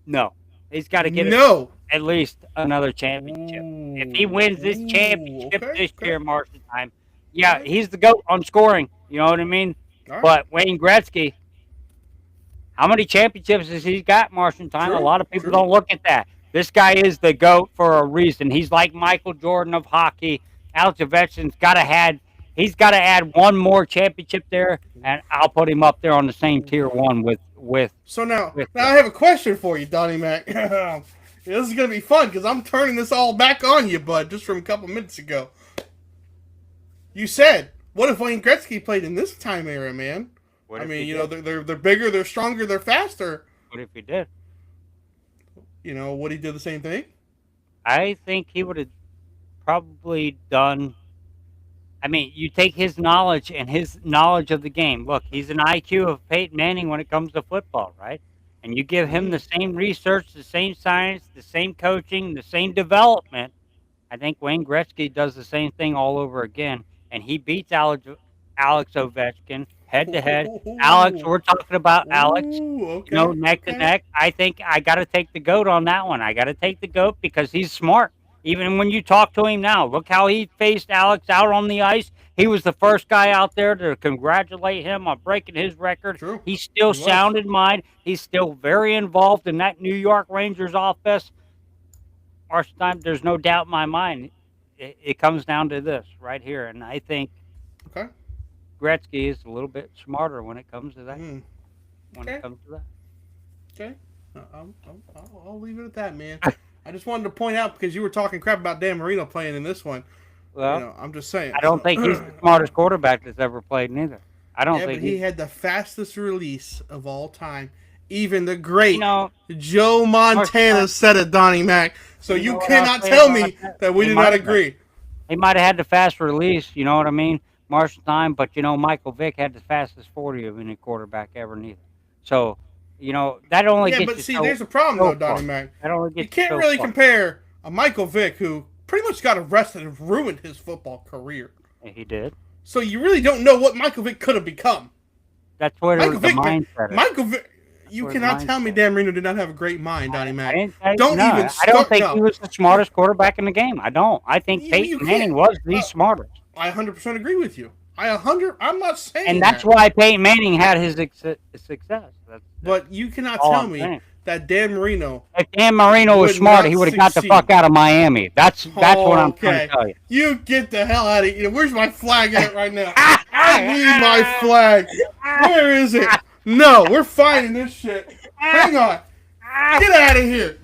No. He's got to get at least another championship. If he wins this championship this year, Marshentime, he's the GOAT on scoring. You know what I mean? Right. But Wayne Gretzky, how many championships has he got, Marshentime? A lot of people don't look at that. This guy is the GOAT for a reason. He's like Michael Jordan of hockey. Alex Ovechkin's he's got to add one more championship there, and I'll put him up there on the same tier one with. So now with I have a question for you, Donnie Mac. This is gonna be fun because I'm turning this all back on you, bud. Just from a couple minutes ago, you said, "What if Wayne Gretzky played in this time era, man?" What I if mean, he you know, did? they're bigger, they're stronger, they're faster. What if he did? You know, would he do the same thing? I think he would have probably done. I mean, you take his knowledge and his knowledge of the game. Look, he's an IQ of Peyton Manning when it comes to football, right? And you give him the same research, the same science, the same coaching, the same development. I think Wayne Gretzky does the same thing all over again, and he beats Alex Ovechkin head to head. Alex, we're talking about Alex. Okay, Neck to neck. I think I got to take the GOAT on that one. I got to take the GOAT because he's smart. Even when you talk to him now, look how he faced Alex out on the ice. He was the first guy out there to congratulate him on breaking his record. True. He's still sound in mind. He's still very involved in that New York Rangers offense. Marshentime, there's no doubt in my mind. It comes down to this right here, and I think Okay. Gretzky is a little bit smarter when it comes to that. Mm. When Okay. it comes to that. Okay. I'll leave it at that, man. I just wanted to point out because you were talking crap about Dan Marino playing in this one. Well, You know, I'm just saying. I don't think he's the smartest quarterback that's ever played neither. I don't Yeah, think but he had the fastest release of all time. Even the great Joe Montana said it, Donnie Mac. So you cannot tell me that we do not agree. He might have had the fast release, you know what I mean? Marshentime, but Michael Vick had the fastest 40 of any quarterback ever neither. So, that only gets but you see, so, there's a problem so though, Donnie far. Mac. That only You gets can't so really far. compare a Michael Vick who pretty much got arrested and ruined his football career. He did. So you really don't know what Michael Vick could have become. That's where Michael the Vick, mindset is. Michael Vick, you where the cannot tell me mindset Dan Marino did not have a great mind, Donnie Mac. I Don't no, even I don't start. think No. he was the smartest quarterback in the game. I don't. I think You Peyton can't. Manning was the smartest. I 100% agree with you. I'm not saying And that's that. why Peyton Manning had his success. But you cannot all tell I'm me saying. that Dan Marino. If Dan Marino was would smart, not he would have got the succeed. fuck out of Miami. That's what I'm trying to tell you. You get the hell out of here. Where's my flag at right now? I need my flag. Where is it? No, we're fighting this shit. Hang on. Get out of here.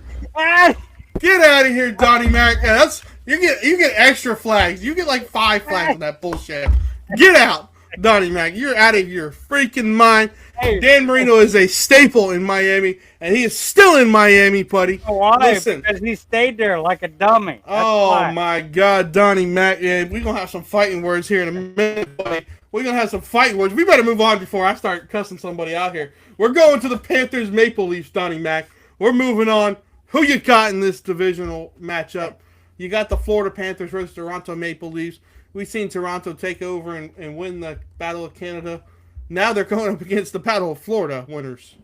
Get out of here, Donnie Mac. Yeah, you get extra flags. You get like 5 flags on that bullshit. Get out, Donnie Mac. You're out of your freaking mind. Dan Marino is a staple in Miami, and he is still in Miami, buddy. Why? Listen. Because he stayed there like a dummy. That's why. My God, Donnie Mac. Yeah, we're going to have some fighting words here in a minute, buddy. We're going to have some fighting words. We better move on before I start cussing somebody out here. We're going to the Panthers Maple Leafs, Donnie Mac. We're moving on. Who you got in this divisional matchup? You got the Florida Panthers versus Toronto Maple Leafs. We've seen Toronto take over and win the Battle of Canada. Now they're going up against the Battle of Florida winners.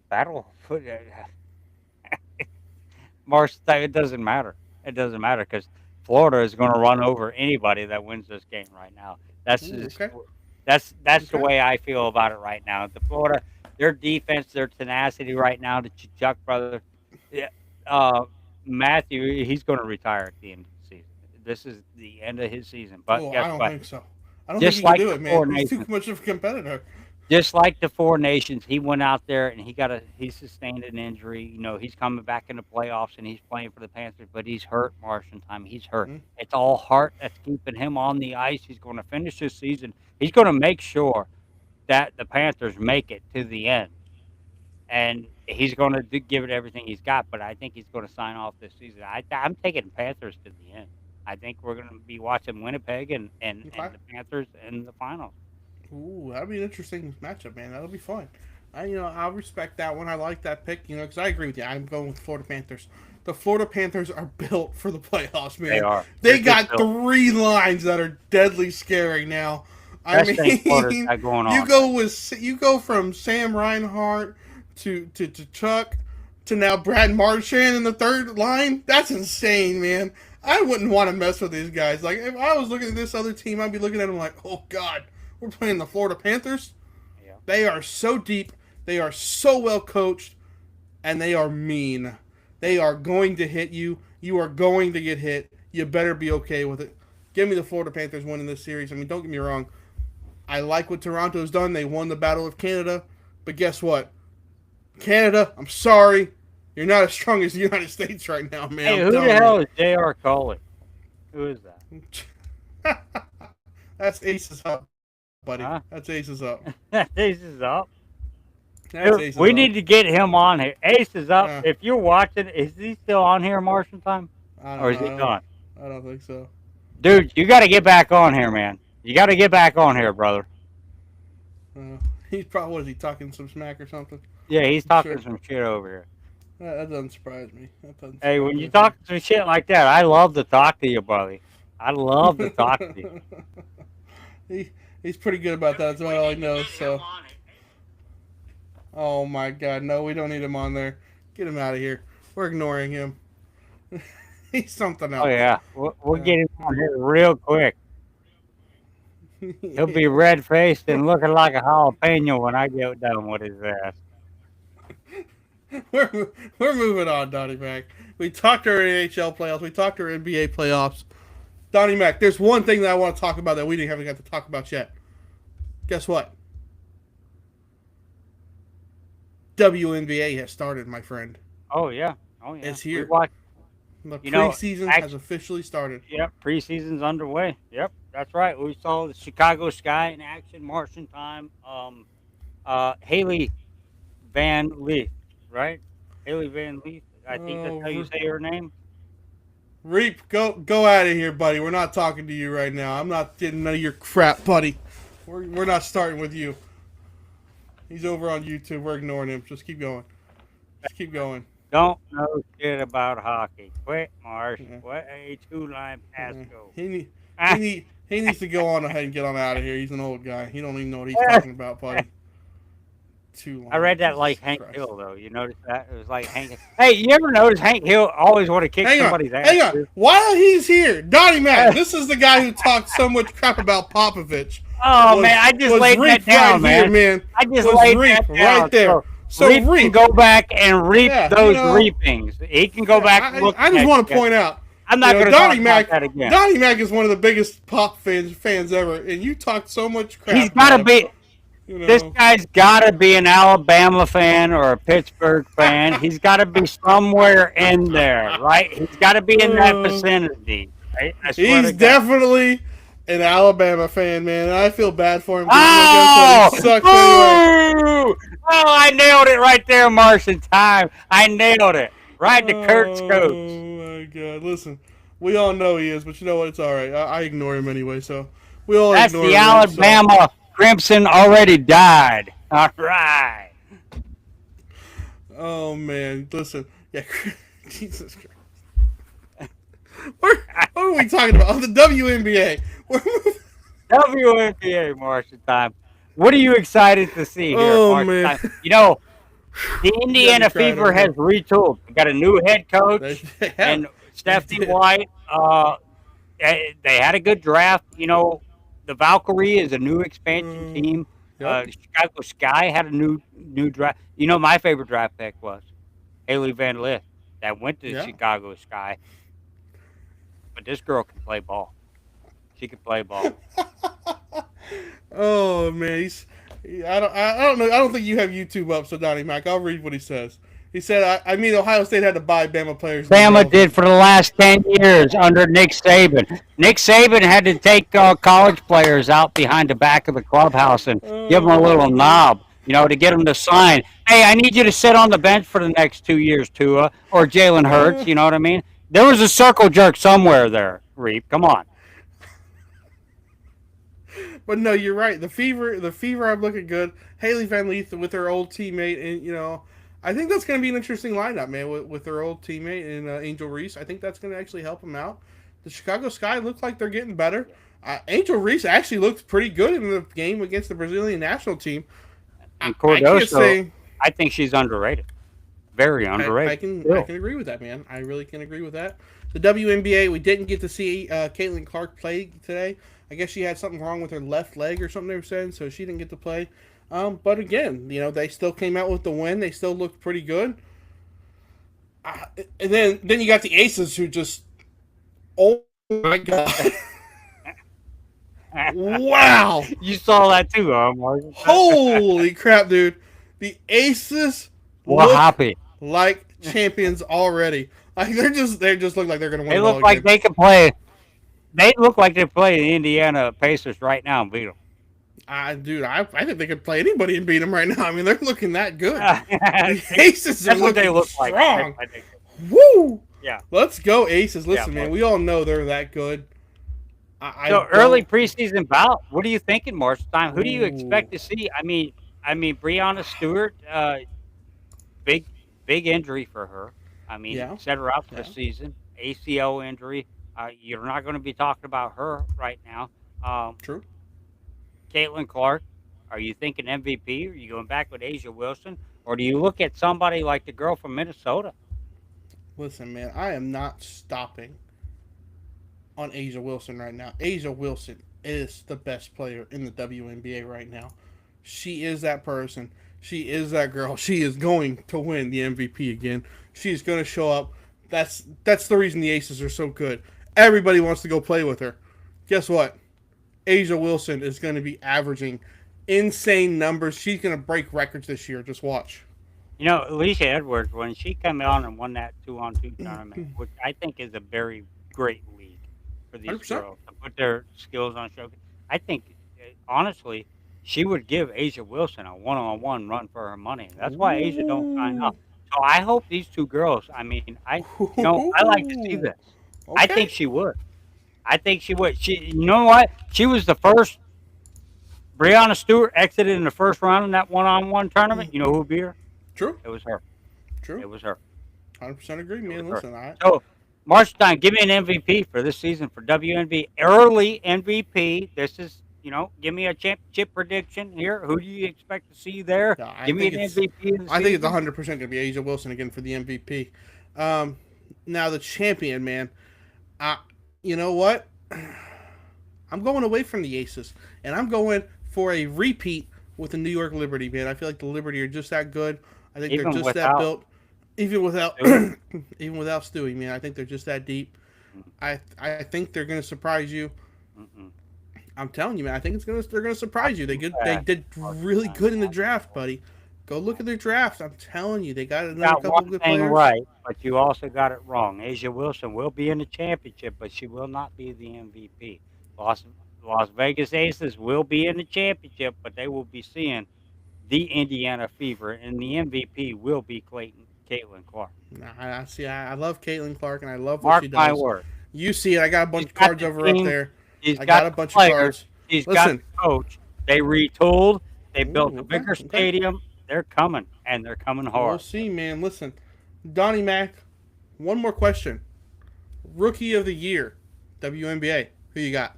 Battle. Marsh, it doesn't matter. It doesn't matter because Florida is going to run over anybody that wins this game right now. That's the way I feel about it right now. The Florida, their defense, their tenacity right now. The Chuck brother, Matthew, he's going to retire at the end of the season. This is the end of his season. But guess I don't what? think so. I don't Just think he can like do it, the Four man. He's too Nations. much of a competitor. Just like the Four Nations, he went out there and he sustained an injury. He's coming back in the playoffs and he's playing for the Panthers, but he's hurt, Marshentime. He's hurt. Mm-hmm. It's all heart that's keeping him on the ice. He's going to finish this season. He's going to make sure that the Panthers make it to the end. And he's going to give it everything he's got, but I think he's going to sign off this season. I'm taking Panthers to the end. I think we're going to be watching Winnipeg and the Panthers in the finals. Ooh, that'll be an interesting matchup, man. That'll be fun. I respect that one. I like that pick, because I agree with you. I'm going with Florida Panthers. The Florida Panthers are built for the playoffs, man. They are. They got 3 lines that are deadly scary now. You go from Sam Reinhart to Chuck to now Brad Marchand in the 3rd line. That's insane, man. I wouldn't want to mess with these guys. Like, if I was looking at this other team, I'd be looking at them like, oh, God, we're playing the Florida Panthers? Yeah. They are so deep. They are so well coached, and they are mean. They are going to hit you. You are going to get hit. You better be okay with it. Give me the Florida Panthers winning this series. I mean, don't get me wrong. I like what Toronto's done. They won the Battle of Canada. But guess what? Canada, I'm sorry. You're not as strong as the United States right now, man. Hey, who the hell is J.R. Coley? Who is that? That's Aces Up, buddy. Huh? That's Aces Up. Ace is up. That's Aces We Up. need to get him on here. Ace is up. Yeah. If you're watching, is he still on here, Marshentime? I don't Or is know. he gone? I don't think so. Dude, you got to get back on here, man. You got to get back on here, brother. He's probably, what is he, talking some smack or something? Yeah, he's talking Sure. some shit over here. That doesn't surprise me. Hey, when you talk some shit like that, I love to talk to you, buddy. I love to talk to you. He's pretty good about that. That's all I know. So, oh my God, no, we don't need him on there. Get him out of here. We're ignoring him. He's something else. Oh, yeah. We'll get him on here real quick. He'll be red-faced and looking like a jalapeno when I get done with his ass. We're moving on, Donnie Mac. We talked our NHL playoffs. We talked our NBA playoffs. Donnie Mac, there's one thing that I want to talk about that we haven't got to talk about yet. Guess what? WNBA has started, my friend. Oh, yeah. Oh, yeah. It's here. The preseason has officially started. Yep, preseason's underway. Yep, that's right. We saw the Chicago Sky in action, Marshentime. Haley Van Leef, right? Haley Van Leef. I think that's how you say her name. Reap, go out of here, buddy. We're not talking to you right now. I'm not getting none of your crap, buddy. We're not starting with you. He's over on YouTube. We're ignoring him. Just keep going. Just keep going. Don't know shit about hockey. Quit, Marsh. What a two-line pass go. He needs to go on ahead and get on out of here. He's an old guy. He don't even know what he's talking about, buddy. I read that like Hank Hill, though. You notice that? It was like Hank. Hey, you ever notice Hank Hill always want to kick somebody's ass? Hang on. While he's here, Donnie Mac, this is the guy who talked so much crap about Popovich. Oh, man, I just laid that down, man. I just laid that down. Right there. So Reap can go back and reap those reapings. He can go back and look. I just want to point out. I'm not going to talk about that again. Donnie Mac is one of the biggest Pop fans ever, and you talked so much crap. He's got to be. This guy's got to be an Alabama fan or a Pittsburgh fan. He's got to be somewhere in there, right? He's got to be in that vicinity. Right? He's definitely an Alabama fan, man. And I feel bad for him. Oh! He sucks anyway. Oh, I nailed it right there, Marshentime. I nailed it. Right to Kurt Scopes. Oh, my God. Listen, we all know he is, but you know what? It's all right. I ignore him anyway, so we all That's ignore the him. Alabama Crimson already died. All right. Oh, man. Listen. Yeah, Jesus Christ. What are we talking about? Oh, the WNBA. WNBA, Marshentime. What are you excited to see here, Marshentime? Man. You know, the Indiana Fever has retooled. We got a new head coach and Stephanie White. They had a good draft. You know, the Valkyrie is a new expansion team. Yep. Chicago Sky had a new draft. You know, my favorite draft pick was Haley Van Lith that went to Chicago Sky. But this girl can play ball. She can play ball. Oh man, I don't know. I don't think you have YouTube up, so Donnie Mac. I'll read what he says. He said, I mean, Ohio State had to buy Bama players. Bama did for the last 10 years under Nick Saban. Nick Saban had to take college players out behind the back of the clubhouse and give them a little knob, you know, to get them to sign. Hey, I need you to sit on the bench for the next 2 years, Tua, or Jalen Hurts, you know what I mean? There was a circle jerk somewhere there, Reap. Come on. But no, you're right. The Fever I'm looking good. Haley Van Leith with her old teammate, and you know, I think that's going to be an interesting lineup, man, with her old teammate and Angel Reese. I think that's going to actually help them out. The Chicago Sky look like they're getting better. Angel Reese actually looked pretty good in the game against the Brazilian national team. And Cardoso, I think she's underrated. Very underrated. I can agree with that, man. I really can agree with that. The WNBA, we didn't get to see Caitlin Clark play today. I guess she had something wrong with her left leg or something they were saying, so she didn't get to play. But again, they still came out with the win. They still looked pretty good. And then you got the Aces who just, oh my god, wow, You saw that too, huh, Mark? holy crap, dude! The Aces What look happened? like champions already. Like they just look like they're gonna win They it all look like again. they could play. They look like they play the Indiana Pacers right now and beat them. Dude, I think they could play anybody and beat them right now. I mean, they're looking that good. The That's Aces are what they looking look like. strong. I think. Woo! Yeah, Let's go, Aces. yeah. Listen, man, Mark. we all know they're that good. I So early don't. preseason bout. What are you thinking, Marshentime? Who do you Ooh, expect to see? I mean, Breonna Stewart. Big, big injury for her. I mean, yeah, set her out for the yeah, season. ACL injury. You're not going to be talking about her right now. Um, true. Caitlin Clark. Are you thinking MVP? Are you going back with Asia Wilson, or do you look at somebody like the girl from Minnesota? Listen, man, I am not stopping on Asia Wilson right now. Asia Wilson is the best player in the WNBA right now. She is that person. She is that girl. She is going to win the MVP again. She's going to show up. That's the reason the Aces are so good. Everybody wants to go play with her. Guess what? Asia Wilson is going to be averaging insane numbers. She's going to break records this year. Just watch. Alicia Edwards, when she came on and won that 2-on-2 tournament, which I think is a very great league for these 100%. girls to put their skills on show. I think, honestly, she would give Asia Wilson a one-on-one run for her money. That's why Asia don't sign Ooh. up. So I hope these two girls. I mean, I like to see Ooh. this. I Okay. think she would. I think she would. You know what? She was the first. Breonna Stewart exited in the first round in that one-on-one tournament. You know who beat her? True. It was her. True. It was her. 100% agree, It was man. her. Listen, I So, March time, give me an MVP for this season for WNB. Early MVP. This is, give me a championship prediction here. Who do you expect to see there? yeah, I Give me think an it's MVP of the I think it's season. 100% going to be Asia Wilson again for the MVP. Um, now the champion, man. Uh, you know what? I'm going away from the Aces, and I'm going for a repeat with the New York Liberty, man. I feel like the Liberty are just that good. I think they're Even just that without built, even without Stewart. even without Stewie, man. I think they're just that deep. Mm, I think they're going to surprise you. mm-mm. I'm telling you, man. I think they're going to surprise you. They Uh, did March really time. good in the draft, buddy. Go look at their draft. I'm telling you, they got You another got couple one of good thing players. right, but you also got it wrong. Asia Wilson will be in the championship, but she will not be the MVP. Las Las Vegas Aces will be in the championship, but they will be seeing the Indiana Fever, and the MVP will be Caitlin Clark. Nah, I see. I love Caitlin Clark, and I love what Mark she my does. word. You see it. I got a bunch She's of got cards the over up team. there. She's I got got a the bunch of players. cards. She's got Listen. the coach. They retooled. They built Ooh, a okay, bigger okay. stadium. They're coming, and they're coming We'll hard. see, man. Listen, Donnie Mac. One more question. Rookie of the year, WNBA. Who you got?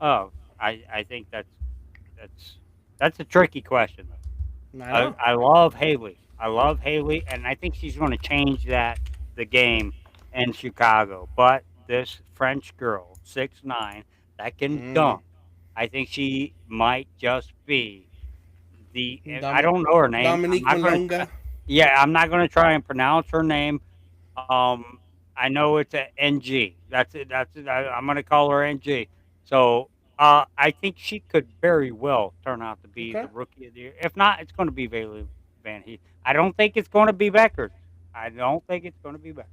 Oh, I think that's that's a tricky question. I I, know. I love Haley. I love Haley, and I think she's going to change the game in Chicago. But this French girl, 6'9", that can Mm. dunk. I think she might just be I Dom- don't know her name. I'm Dominique not going to try. Malonga. Yeah, I'm not going to try and pronounce her name. Um, I know it's a NG. That's it. That's it. I'm going to call her NG. So I think she could very well turn out to be Okay. the rookie of the year. If not, it's going to be Bailey Van Heath. I don't think it's going to be Beckers. I don't think it's going to be Beckers.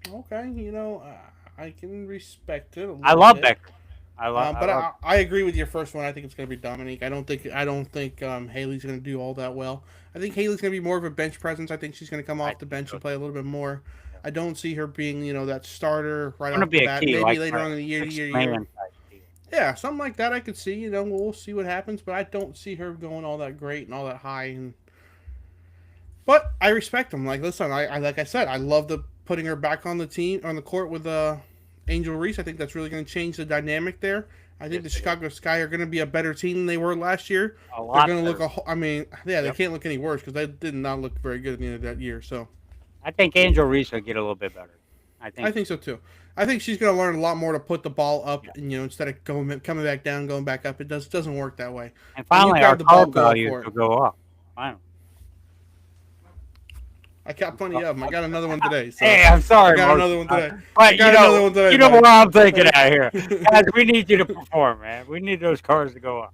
Okay. I can respect it a I little love bit. Beckers. I But love. I agree with your first one. I think it's going to be Dominique. I don't think Haley's going to do all that well. I think Haley's going to be more of a bench presence. I think she's going to come I off the think bench so. and play a little bit more. Yeah. I don't see her being that starter right Going to off the be a bat. key, Maybe like later a on in the year, six year. man type deal. Yeah, something like that I could see. We'll see what happens. But I don't see her going all that great and all that high. But I respect them. Like, listen, I like I said, I love the putting her back on the team on the court with Angel Reese. I think that's really going to change the dynamic there. I think Yes, the it is. Chicago Sky are going to be a better team than they were last year. A They're lot going to look better. I mean, yeah, they Yep. can't look any worse because they did not look very good at the end of that year. So I think Angel Reese will get a little bit better. I think so too. I think she's going to learn a lot more to put the ball up, Yeah. and instead of coming back down, going back up. It doesn't work that way. And When you finally, our grab the ball, card go values for it. will go up. Finally. I got plenty of them. I got another one today. So Hey, I'm sorry, I got Mark. another one today. But I got another one today. You know buddy. what I'm thinking out here, guys. We need you to perform, man. We need those cards to go up.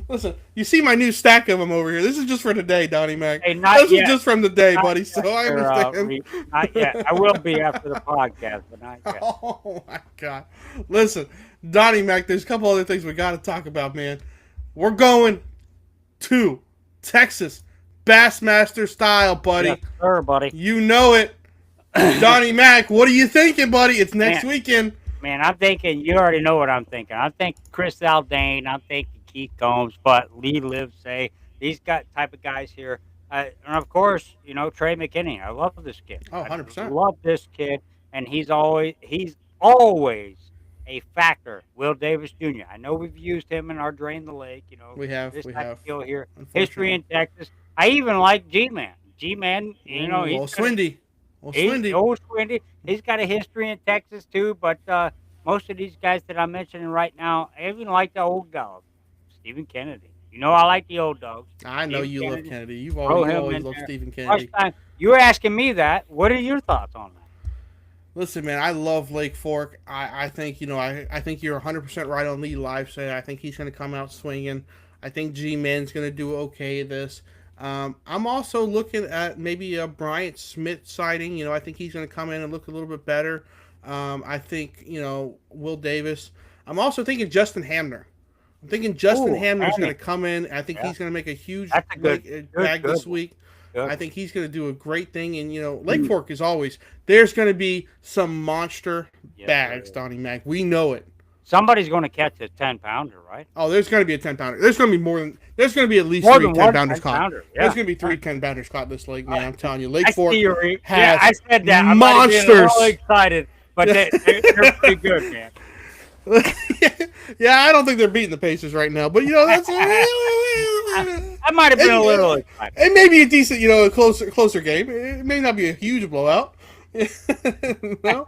Listen, you see my new stack of them over here. This is just for today, Donnie Mac. Hey, not this yet. is just from the day, Not buddy. yet, So I sir, understand. Not yet. I will be after the podcast, but not yet. Oh my God! Listen, Donnie Mac. There's a couple other things we got to talk about, man. We're going to Texas Bassmaster style, buddy. Yes, sir, buddy. You know it, Donnie Mac. What are you thinking, buddy? It's next weekend. Man, I'm thinking. You already know what I'm thinking. I'm thinking Chris Aldane. I'm thinking Keith Combs, but Lee Livesay. These type of guys here. And of course, Trey McKinney. I love this kid. Oh, 100%. I love this kid, and he's always a factor. Will Davis Jr. I know we've used him in our Drain the Lake. We have. This type of deal here. Unfortunately. History in Texas. I even like G-Man. G-Man, he's Swindy. Old Swindy. He's got a history in Texas too, but most of these guys that I'm mentioning right now, I even like the old dog, Stephen Kennedy. I like the old dogs. I know Stephen you Kennedy. love Kennedy. You've always loved Stephen Kennedy. You were asking me that. What are your thoughts on that? Listen, man, I love Lake Fork. I think I think you're 100% right on Lee Livesay. I think he's going to come out swinging. I think G-Man's going to do okay this. I'm also looking at maybe a Bryant Smith sighting. I think he's going to come in and look a little bit better. I think, Will Davis. I'm also thinking Justin Hamner. I'm thinking Justin Hamner is going to come in. I think he's going to make a huge bag this week. Good. I think he's going to do a great thing. And, Lake Fork is always, there's going to be some monster bags, Donnie Mac. We know it. Somebody's going to catch a 10-pounder, right? Oh, there's going to be a 10-pounder. There's going to be there's going to be at least 3 10-pounders caught. Yeah. There's going to be 3 10-pounders caught this lake, man. I'm telling you. Lake Fork has I said that. monsters. I'm all excited, but they're pretty good, man. Yeah, I don't think they're beating the Pacers right now, but that's I might have been a little excited. It may be a decent, a closer game. It may not be a huge blowout. No.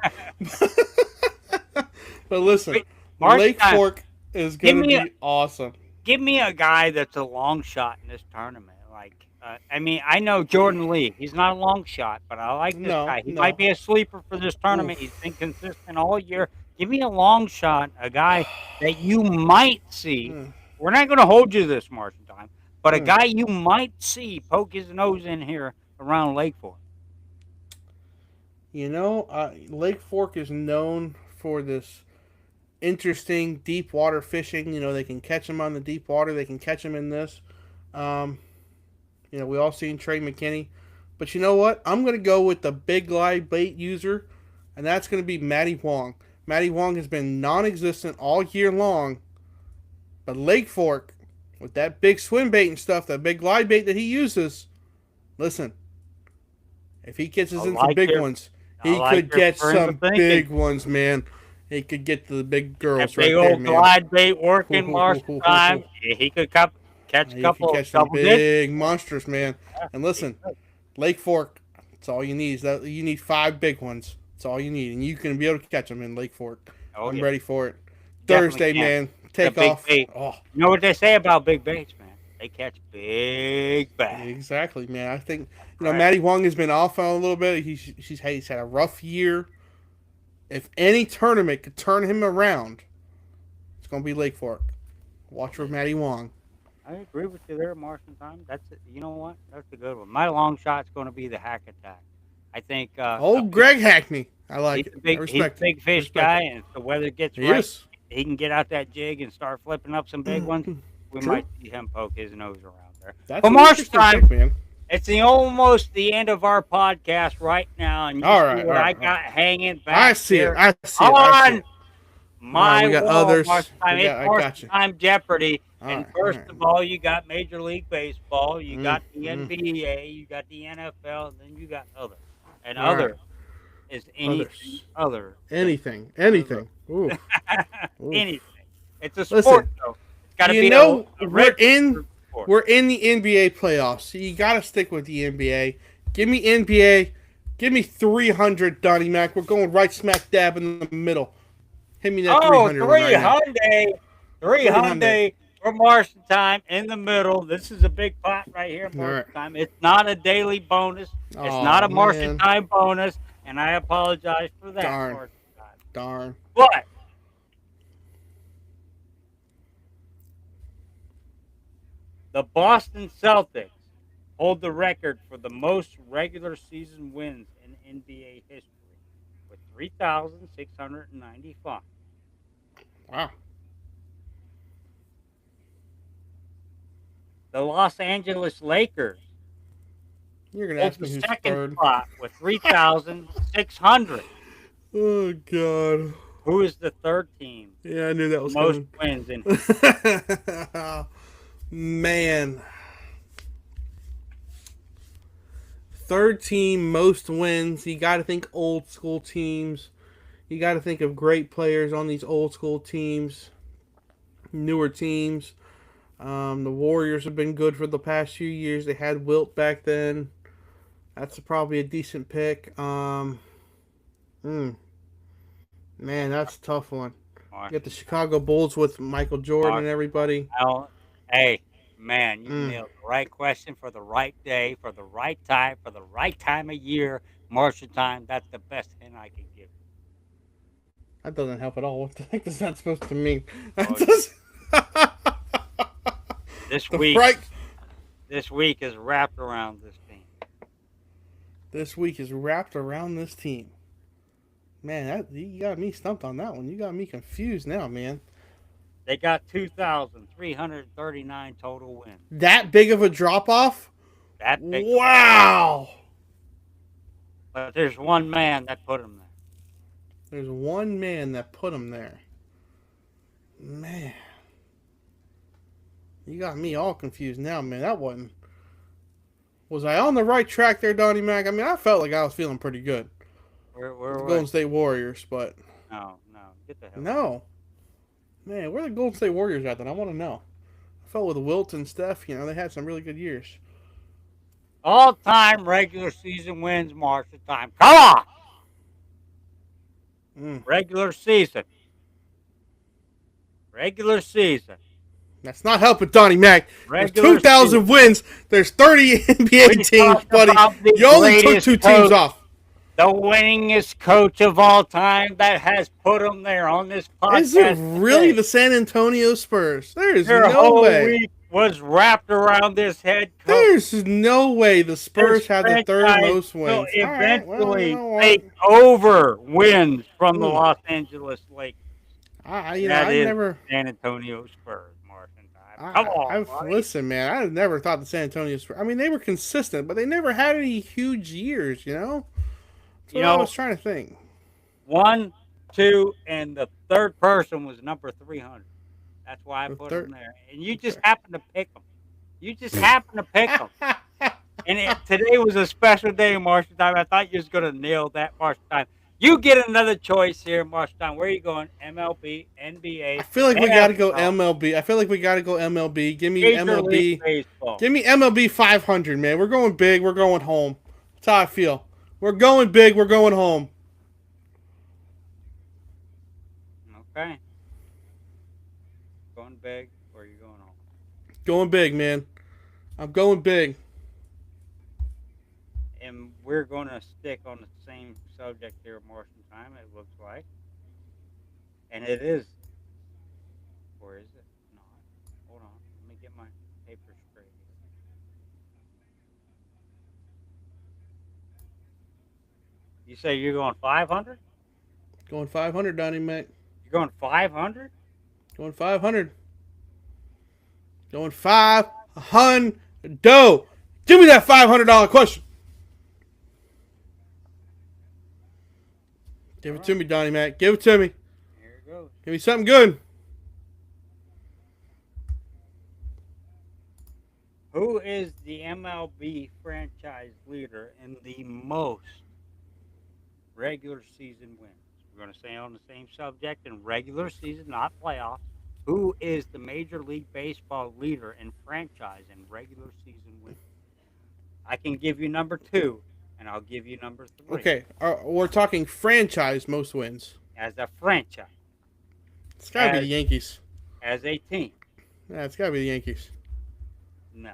But listen, Lake Fork is going to be awesome. Give me a guy that's a long shot in this tournament. I know Jordan Lee. He's not a long shot, but I like this guy. He might be a sleeper for this tournament. He's been consistent all year. Give me a long shot, a guy that you might see. We're not going to hold you to this, Marshentime, but a guy you might see poke his nose in here around Lake Fork. Lake Fork is known for this interesting deep water fishing. They can catch them on the deep water. They can catch them in this. We all seen Trey McKinney. But you know what? I'm going to go with the big live bait user, and that's going to be Matty Wong. Matty Wong has been non-existent all year long. But Lake Fork, with that big swim bait and stuff, that big glide bait that he uses, listen, if he gets us in some big ones, he could get some big ones, man. He could get to the big girls that big right there, old man. Glide bait working Marshentime. He could catch a couple of some big monsters, man. And listen, Lake Fork, that's all you need. You need 5 big ones. That's all you need, and you can be able to catch them in Lake Fork. I'm ready for it. Thursday, man. Take off. Oh. You know what they say about big baits, man? They catch big bags. Exactly, man. I think Matty Wong has been off on a little bit. He's had a rough year. If any tournament could turn him around, it's going to be Lake Fork. Watch for Matty Wong. I agree with you there, Marshentime. That's it. You know what? That's a good one. My long shot's going to be the Hack Attack. I think. Greg Hackney. I like it. He's a big fish guy, and if the weather gets right, he can get out that jig and start flipping up some big ones. We might see him poke his nose around there. That's but Marshentime, man. It's almost the end of our podcast right now, and you see what I got hanging back I see here. I see it. My we got wall, others. It's Marshentime Jeopardy. And first of all, you got Major League Baseball, you got the NBA, you got the NFL, and then you got other. And other is anything other. Anything. Ooh. Anything. It's a sport, though. It's got to be we're in the NBA playoffs, so you got to stick with the NBA. Give me NBA. Give me 300, Donnie Mac. We're going right smack dab in the middle. Hit me that Oh, 300 one right now. 300 for Marshentime in the middle. This is a big pot right here, All right. Marshentime. It's not a daily bonus. It's not a man. Marshentime bonus, and I apologize for that, Darn. Marshentime. Darn. But the Boston Celtics hold the record for the most regular season wins in NBA history with 3,695. Wow. The Los Angeles Lakers You're going to hold ask the me who's second third. spot with 3,600. Oh, God. Who is the third team? Yeah, I knew that was Most coming. wins in Man. Third team, most wins. You got to think old school teams. You got to think of great players on these old school teams. Newer teams. The Warriors have been good for the past few years. They had Wilt back then. That's probably a decent pick. Man, that's a tough one. You got the Chicago Bulls with Michael Jordan and everybody. Hey, man, you nailed the right question for the right day, for the right time of year. Marshentime, that's the best hint I can give. That doesn't help at all. What the heck is that supposed to mean? This week is wrapped around this team. This week is wrapped around this team. Man, you got me stumped on that one. You got me confused now, man. They got 2,339 total wins. That big of a drop off? That big. Wow. But there's one man that put them there. There's one man that put them there. Man. You got me all confused now, man. That wasn't... Was I on the right track there, Donnie Mac? I mean, I felt like I was feeling pretty good. Where Golden State Warriors, but... No. Get the hell No. Man, where are the Golden State Warriors at then? I want to know. I felt with Wilt and Steph, they had some really good years. All-time regular season wins, Marshentime. Come on! Regular season. That's not helping Donnie Mac. There's Regular 2,000 season. wins. There's 30 NBA teams, buddy. You only took 2 teams off. The winningest coach of all time that has put them there on this podcast. Is it really the San Antonio Spurs? Their no whole way. Week was wrapped around this head coach. There's no way the Spurs had the third most wins. Will eventually take over wins from the Los Angeles Lakers. I never San Antonio Spurs, Marshentime. Come on, listen, man. I never thought the San Antonio Spurs. I mean, they were consistent, but they never had any huge years. That's what I was trying to think. 1, 2, and the third person was number 300. That's why I put them there. And you just happened to pick them. And today was a special day, Marshentime. I thought you was going to nail that, Marshentime. You get another choice here, Marshentime. Where are you going? MLB, NBA? I feel like we got to go MLB. Give me MLB. Give me MLB 500, man. We're going big. We're going home. That's how I feel. We're going big. We're going home. Okay. Going big, or are you going home? Going big, man. I'm going big. And we're going to stick on the same subject here, Marshentime, it looks like. And it is. Or is it not? Hold on. Let me get my paper straight here. You say you're going 500? Going 500, Donnie, mate. You're going 500? Going 500. Going 500. Give me that $500 question. Give it to me, Donnie Mac. Give it to me. Here it goes. Give me something good. Who is the MLB franchise leader in the most regular season wins? We're going to stay on the same subject in regular season, not playoffs. Who is the Major League Baseball leader in franchise and regular season wins? I can give you number 2. and I'll give you number 3 Okay, we're talking franchise most wins. as a franchise, It's got to be the as Yankees. as a team. Yeah, it's got to be the Yankees. No,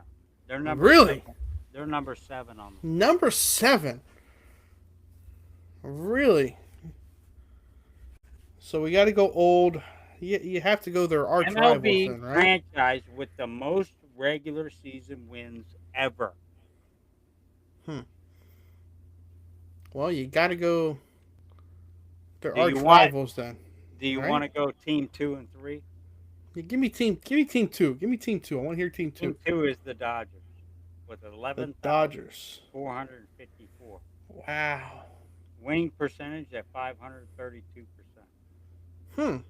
they're number Really? 7. They're number 7 on the. Number 7. Really? So we got to go old. You have to go their arch rivals MLB then, right? franchise with the most regular season wins ever. Well, you got to go their Do you arch want- rivals then. Do you Right. want to go team 2 and 3? Yeah, give me team 2. Give me team 2. I want to hear team 2. Team 2 is the Dodgers with The 11,454. Dodgers. Wow. Winning percentage at 532%.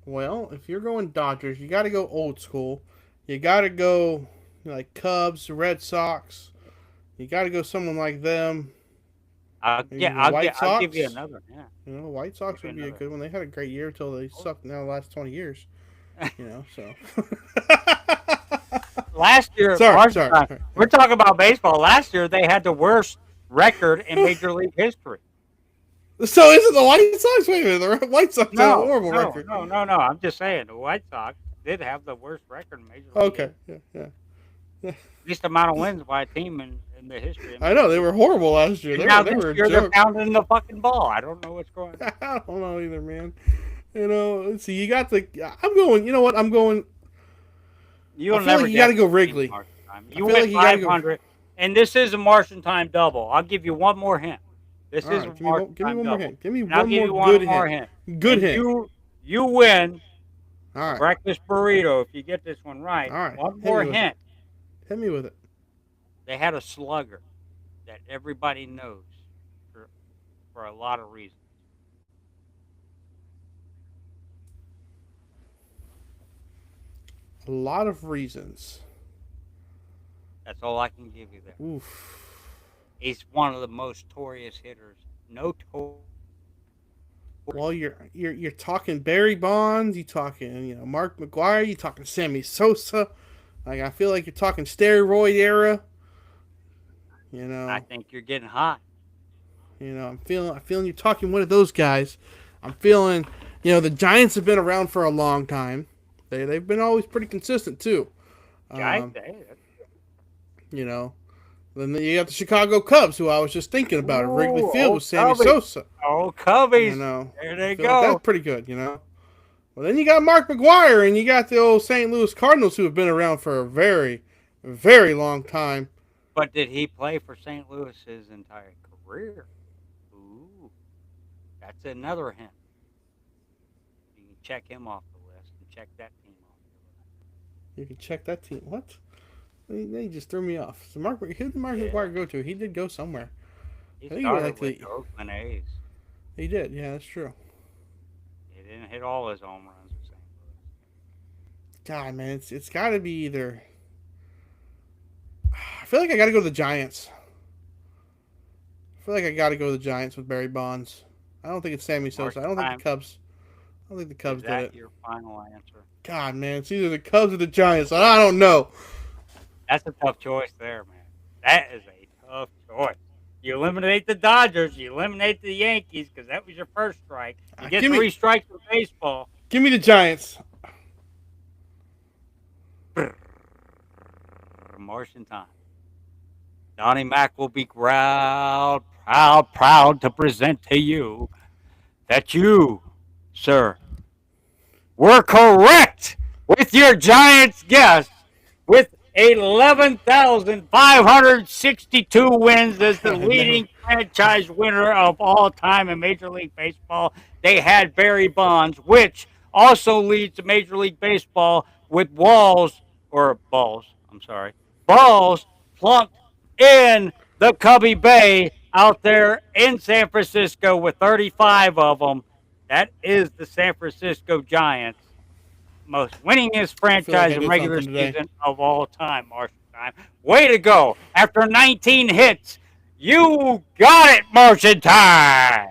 Well, if you're going Dodgers, you got to go old school. You got to go like Cubs, Red Sox. You got to go someone like them. I'll Maybe give you Sox? another. Yeah. You know, White Sox would be a good one. They had a great year until they sucked now the last 20 years. You know, so. Last year, Sorry. we're talking about baseball. Last year, they had the worst record in Major League history. So is it the White Sox? Wait a minute, the White Sox had a horrible record. No. I'm just saying the White Sox did have the worst record in Major League. Okay, yeah. Least amount of wins by a team in the history. I know they were horrible last year. Now They this were a year they're joke. pounding the fucking ball. I don't know what's going on. I don't know either, man. You know, let's see. You got the. I'm going. You know what? I'm going. You'll I feel never like you got to get go Wrigley. You feel win like you gotta go- 500, and this is a Marshentime double. I'll give you one more hint. This All is right, a give me one Marshentime more double. hint. Give me And I'll one give you more one good more hint. hint. Good And hint. You win All right. breakfast burrito if you get this one right. All right. One Hit more me with hint. Hit me with it. They had a slugger that everybody knows for a lot of reasons. A lot of reasons. That's all I can give you there. Oof. He's one of the most notorious hitters. Well, you're talking Barry Bonds. You talking Mark McGwire. You talking Sammy Sosa. Like I feel like you're talking steroid era. You know. I think you're getting hot. I'm feeling you're talking one of those guys. I'm feeling, the Giants have been around for a long time. They've been always pretty consistent too. Giants, Then you got the Chicago Cubs, who I was just thinking about at Wrigley Field with Sammy Sosa. Oh, Cubbies. There they go. That's pretty good, Well, then you got Mark McGwire, and you got the old St. Louis Cardinals, who have been around for a very, very long time. But did he play for St. Louis his entire career? Ooh, that's another hint. You can check him off the list and check that team off the list. You can check that team. What? They just threw me off. So who did Mark McGwire go to? He did go somewhere. He I think started went with the Oakland A's. He did. Yeah, that's true. He didn't hit all his home runs with St. Louis. God, man, it's got to be either. I feel like I got to go to the Giants. I feel like I got to go to the Giants with Barry Bonds. I don't think it's Sammy Sosa. I don't think the Cubs. I don't think the Cubs Is that did it. your final answer? God, man, it's either the Cubs or the Giants. I don't know. That's a tough choice there, man. That is a tough choice. You eliminate the Dodgers, you eliminate the Yankees, because that was your first strike. You get 3 strikes in baseball. Give me the Giants. Marshentime. Donnie Mac will be proud to present to you that you, sir, were correct with your Giants guess with 11,562 wins as the leading franchise winner of all time in Major League Baseball. They had Barry Bonds, which also leads to Major League Baseball with balls plunked in the Cubby Bay out there in San Francisco with 35 of them. That is the San Francisco Giants. Most winningest franchise in regular season of all time, Marshentime. Way to go. After 19 hits, you got it, Marshentime.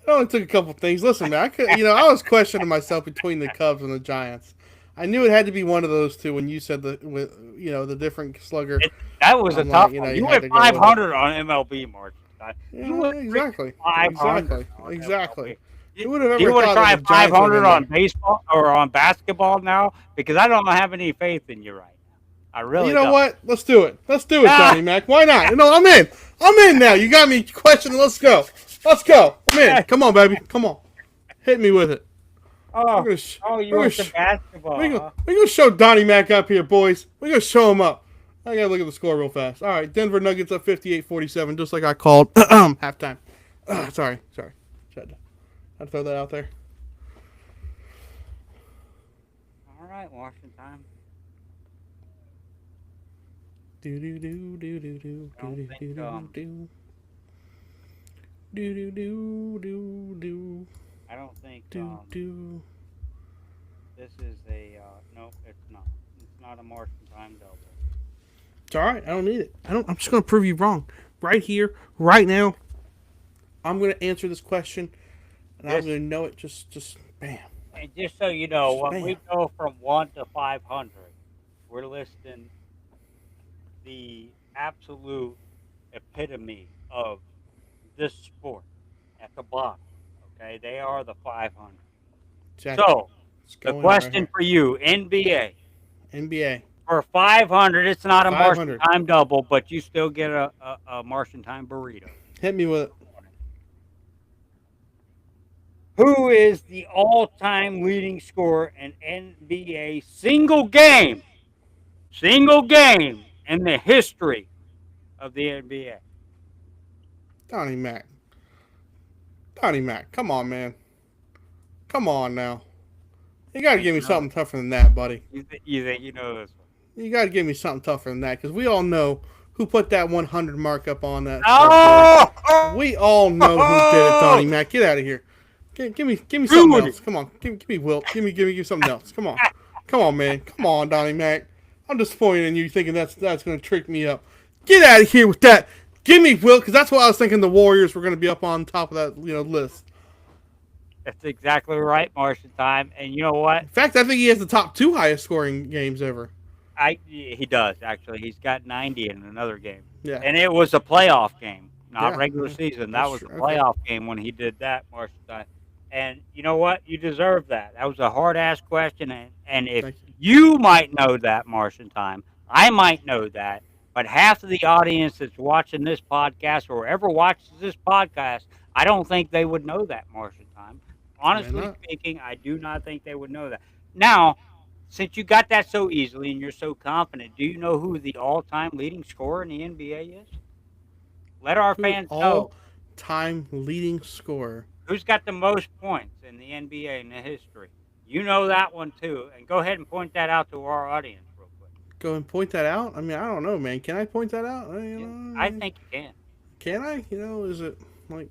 It only took a couple things. Listen, man, I was questioning myself between the Cubs and the Giants. I knew it had to be one of those two when you said the different slugger. That was a I'm tough like, one. you You had went to go with it. 500 on MLB, March. You Yeah, went freaking exactly, 500 on exactly. MLB. Who would have Do ever you want to thought that try the Giants would have 500 been on there? baseball or on basketball now? Because I don't have any faith in you right now. I You really know don't. what? Let's do it. Let's do it, Ah, Donnie Mac. Why not? I'm in. I'm in now. You got me questioning. Let's go. Let's go. I'm in. Come on, baby. Come on. Hit me with it. We're oh, gonna sh- oh, you we're gonna went to sh- basketball, huh? we're gonna show Donnie Mac up here, boys. We're gonna show him up. I gotta look at the score real fast. All right, Denver Nuggets up 58-47, just like I called halftime. Sorry. Had to throw that out there. All right, Marshentime. Do do do do do do I don't do think do do do do do do do I don't think do. this is a no. It's not. It's not a Marshentime double. It's all right. I don't need it. I'm just gonna prove you wrong. Right here, right now. I'm gonna answer this question, and I'm gonna know it. Just bam. And just so you know, when Bam. we go from 1 to 500, we're listing the absolute epitome of this sport at the bottom. Okay, they are the 500. Exactly. So Let's the go in question right for you, NBA, here. NBA. for 500, it's not a 500. Marshentime double, but you still get a Marshentime burrito. Hit me with it. Who is the all-time leading scorer in NBA single game in the history of the NBA? Donnie Mac. Donnie Mac. Come on, man. Come on now. You gotta give me something tougher than that, buddy. You think you know this one? You gotta give me something tougher than that, because we all know who put that 100 mark up on that. Oh! We all know who did it, Donnie Mac. Get out of here. Give me something else. Come on. Give me Wilt. Give me something else. Come on, man. Come on, Donnie Mac. I'm disappointed in you thinking that's gonna trick me up. Get out of here with that. Give me Wilt, because that's what I was thinking. The Warriors were gonna be up on top of that list. That's exactly right, Marshentime. And you know what? In fact, I think he has the top 2 highest scoring games ever. He does actually. He's got 90 in another game. Yeah. And it was a playoff game, not Yeah. regular season. That That's was a true. playoff game when he did that, Marshentime. And you know what? You deserve that. That was a hard ass question, and if Thank you might know that, Marshentime, I might know that, but half of the audience that's watching this podcast or ever watches this podcast, I don't think they would know that, Marshentime. Honestly not? speaking, I do not think they would know that. Now, since you got that so easily and you're so confident, do you know who the all-time leading scorer in the NBA is? Let our fans know. All-time leading scorer. Who's got the most points in the NBA in the history? You know that one too. And go ahead and point that out to our audience real quick. Go and point that out? I mean, I don't know, man. Can I point that out? I think you can. Can I? Is it like...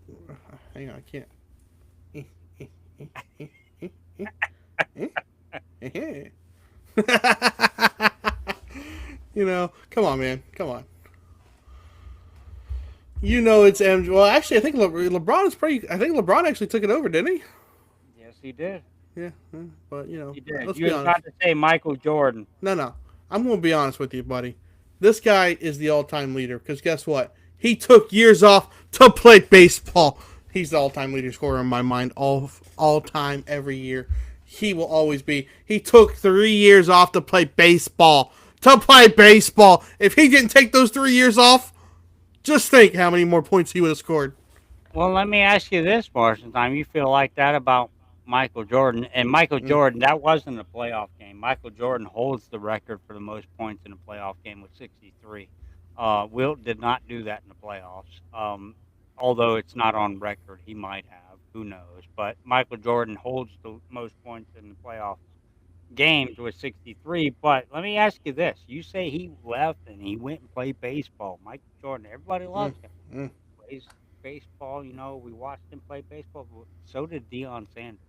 Hang on, I can't. Come on, man. Come on. It's MJ. Well, actually, I think LeBron is pretty. I think LeBron actually took it over, didn't he? Yes, he did. Yeah, but He did. let's You be were honest. about to say Michael Jordan. No. I'm going to be honest with you, buddy. This guy is the all-time leader because guess what? He took years off to play baseball. He's the all-time leader scorer in my mind, all time, every year. He will always be. He took 3 years off to play baseball. If he didn't take those 3 years off, just think how many more points he would have scored. Well, let me ask you this, Marshentime. You feel like that about Michael Jordan? And Michael Jordan, that wasn't a playoff game. Michael Jordan holds the record for the most points in a playoff game with 63. Wilt did not do that in the playoffs. Although it's not on record, he might have. Who knows? But Michael Jordan holds the most points in the playoff games with 63. But let me ask you this. You say he left and he went and played baseball. Michael Jordan, everybody loves him. Plays baseball, we watched him play baseball. But so did Deion Sanders.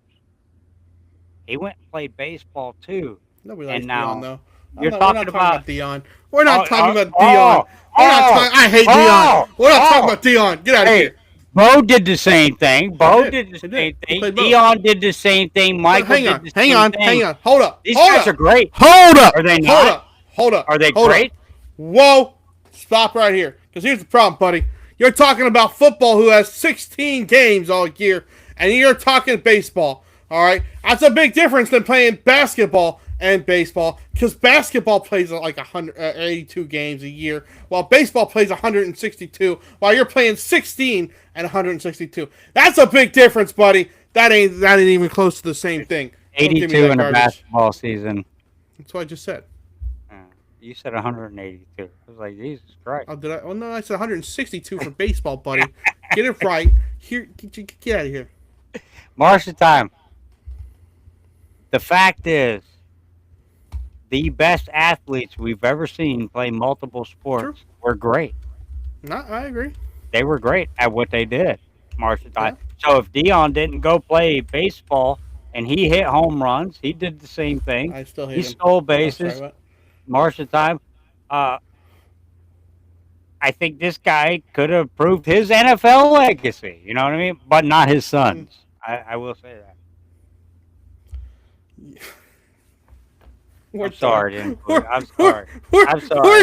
He went and played baseball too. Nobody likes And now Deion, though. you're we're talking not about Deion. We're not talking about oh, Deion. I hate Deion. We're not talking oh, about Deion. Get out of hey, here. Bo did the same thing. Bo He did the did. same He thing. played both. Dion did the same thing. Michael hang did on, the hang same on, thing. hang on. Hold up. These hold guys up. are great. Hold up. Are they Hold not? up. Hold up. Are they hold great? Up. Whoa. Stop right here. Because here's the problem, buddy. You're talking about football who has 16 games all year, and you're talking baseball. All right? That's a big difference than playing basketball and baseball, because basketball plays like 182 games a year, while baseball plays 162, while you're playing 16 and 162. That's a big difference, buddy. That ain't even close to the same thing. 82 in a basketball season. That's what I just said. You said 182. I was like, Jesus Christ. Oh, did I? Oh no, I said 162 for baseball, buddy. Get it right. Here, get out of here. Marshentime. The fact is, the best athletes we've ever seen play multiple sports were great. No, I agree. They were great at what they did, Marshentime. Yeah. So if Dion didn't go play baseball and he hit home runs, he did the same thing. I still hate he him. Stole bases. Marshentime. I think this guy could have proved his NFL legacy. You know what I mean? But not his son's. I will say that. I'm sorry. I'm sorry. We're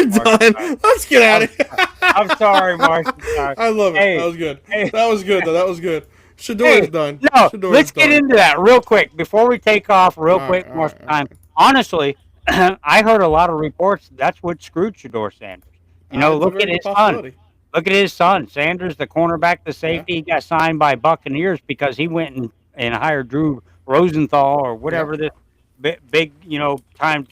done. Let's get out of here. I'm sorry, Marshentime. I love it. Hey, that was good. Hey. That was good, though. That was good. Shador's done. No, let's get into that real quick before we take off. Marshentime. Honestly, I heard a lot of reports that's what screwed Shador Sanders. You know, look at his son. Look at his son, Sanders, the cornerback, the safety. He got signed by Buccaneers because he went and hired Drew Rosenthal or whatever this big, time,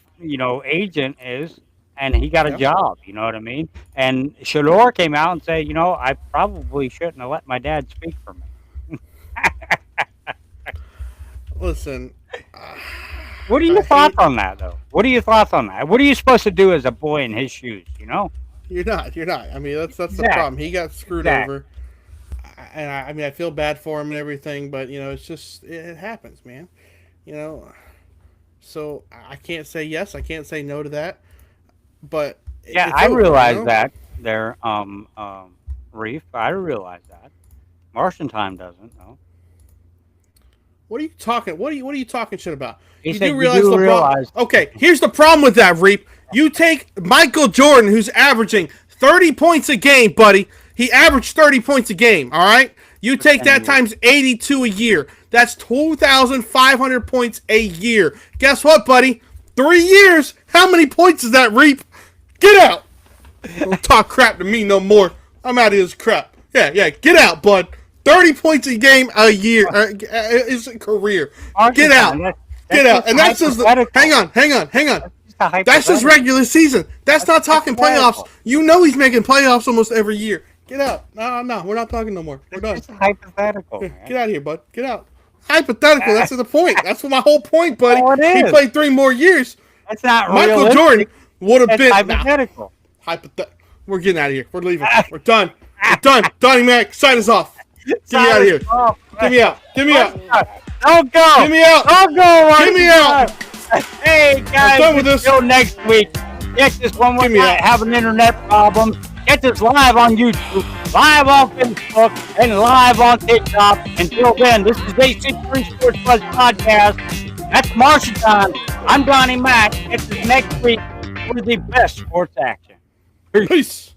agent is, and he got a job. You know what I mean? And Shador came out and said, I probably shouldn't have let my dad speak for me. Listen. What are your thoughts on that, though? What are your thoughts on that? What are you supposed to do as a boy in his shoes, You're not. I mean, that's the problem. He got screwed over. And I feel bad for him and everything, but, it's just, it happens, man. So I can't say yes. I can't say no to that. But yeah, I realize that there, Reef. I realize that. Marshentime doesn't, no. What are you talking? What are you talking shit about? You do realize Okay, here's the problem with that, Reap. You take Michael Jordan, who's averaging 30 points a game, buddy. He averaged 30 points a game. All right. You take that times 82 a year. That's 2,500 points a year. Guess what, buddy? 3 years. How many points is that, Reap? Get out. Don't talk crap to me no more. I'm out of this crap. Yeah. Get out, bud. 30 points a game a year is a career. Get out. Get out. And that's just hang on. That's just regular season. That's not talking playoffs. You know he's making playoffs almost every year. Get out. No, we're not talking no more. We're done. It's hypothetical. Man. Get out of here, bud. Get out. Hypothetical. That's the point. That's my whole point, buddy. Oh, he played 3 more years. That's not Michael realistic. Jordan would have been hypothetical. Hypothetical. We're getting out of here. We're leaving. We're done. We're done. Donnie Mac, sign us off. Get me out of here. Get me out. Get me out. Don't go. Get me out. Don't go. Get me out. Hey guys, done with this. Until next week. Get this one more night. Having internet problems. Get this live on YouTube, live on Facebook, and live on TikTok. Until then, this is AC3 Sports Buzz Podcast. That's Marshentime. I'm Donnie Mac. Get this next week for the best sports action. Peace.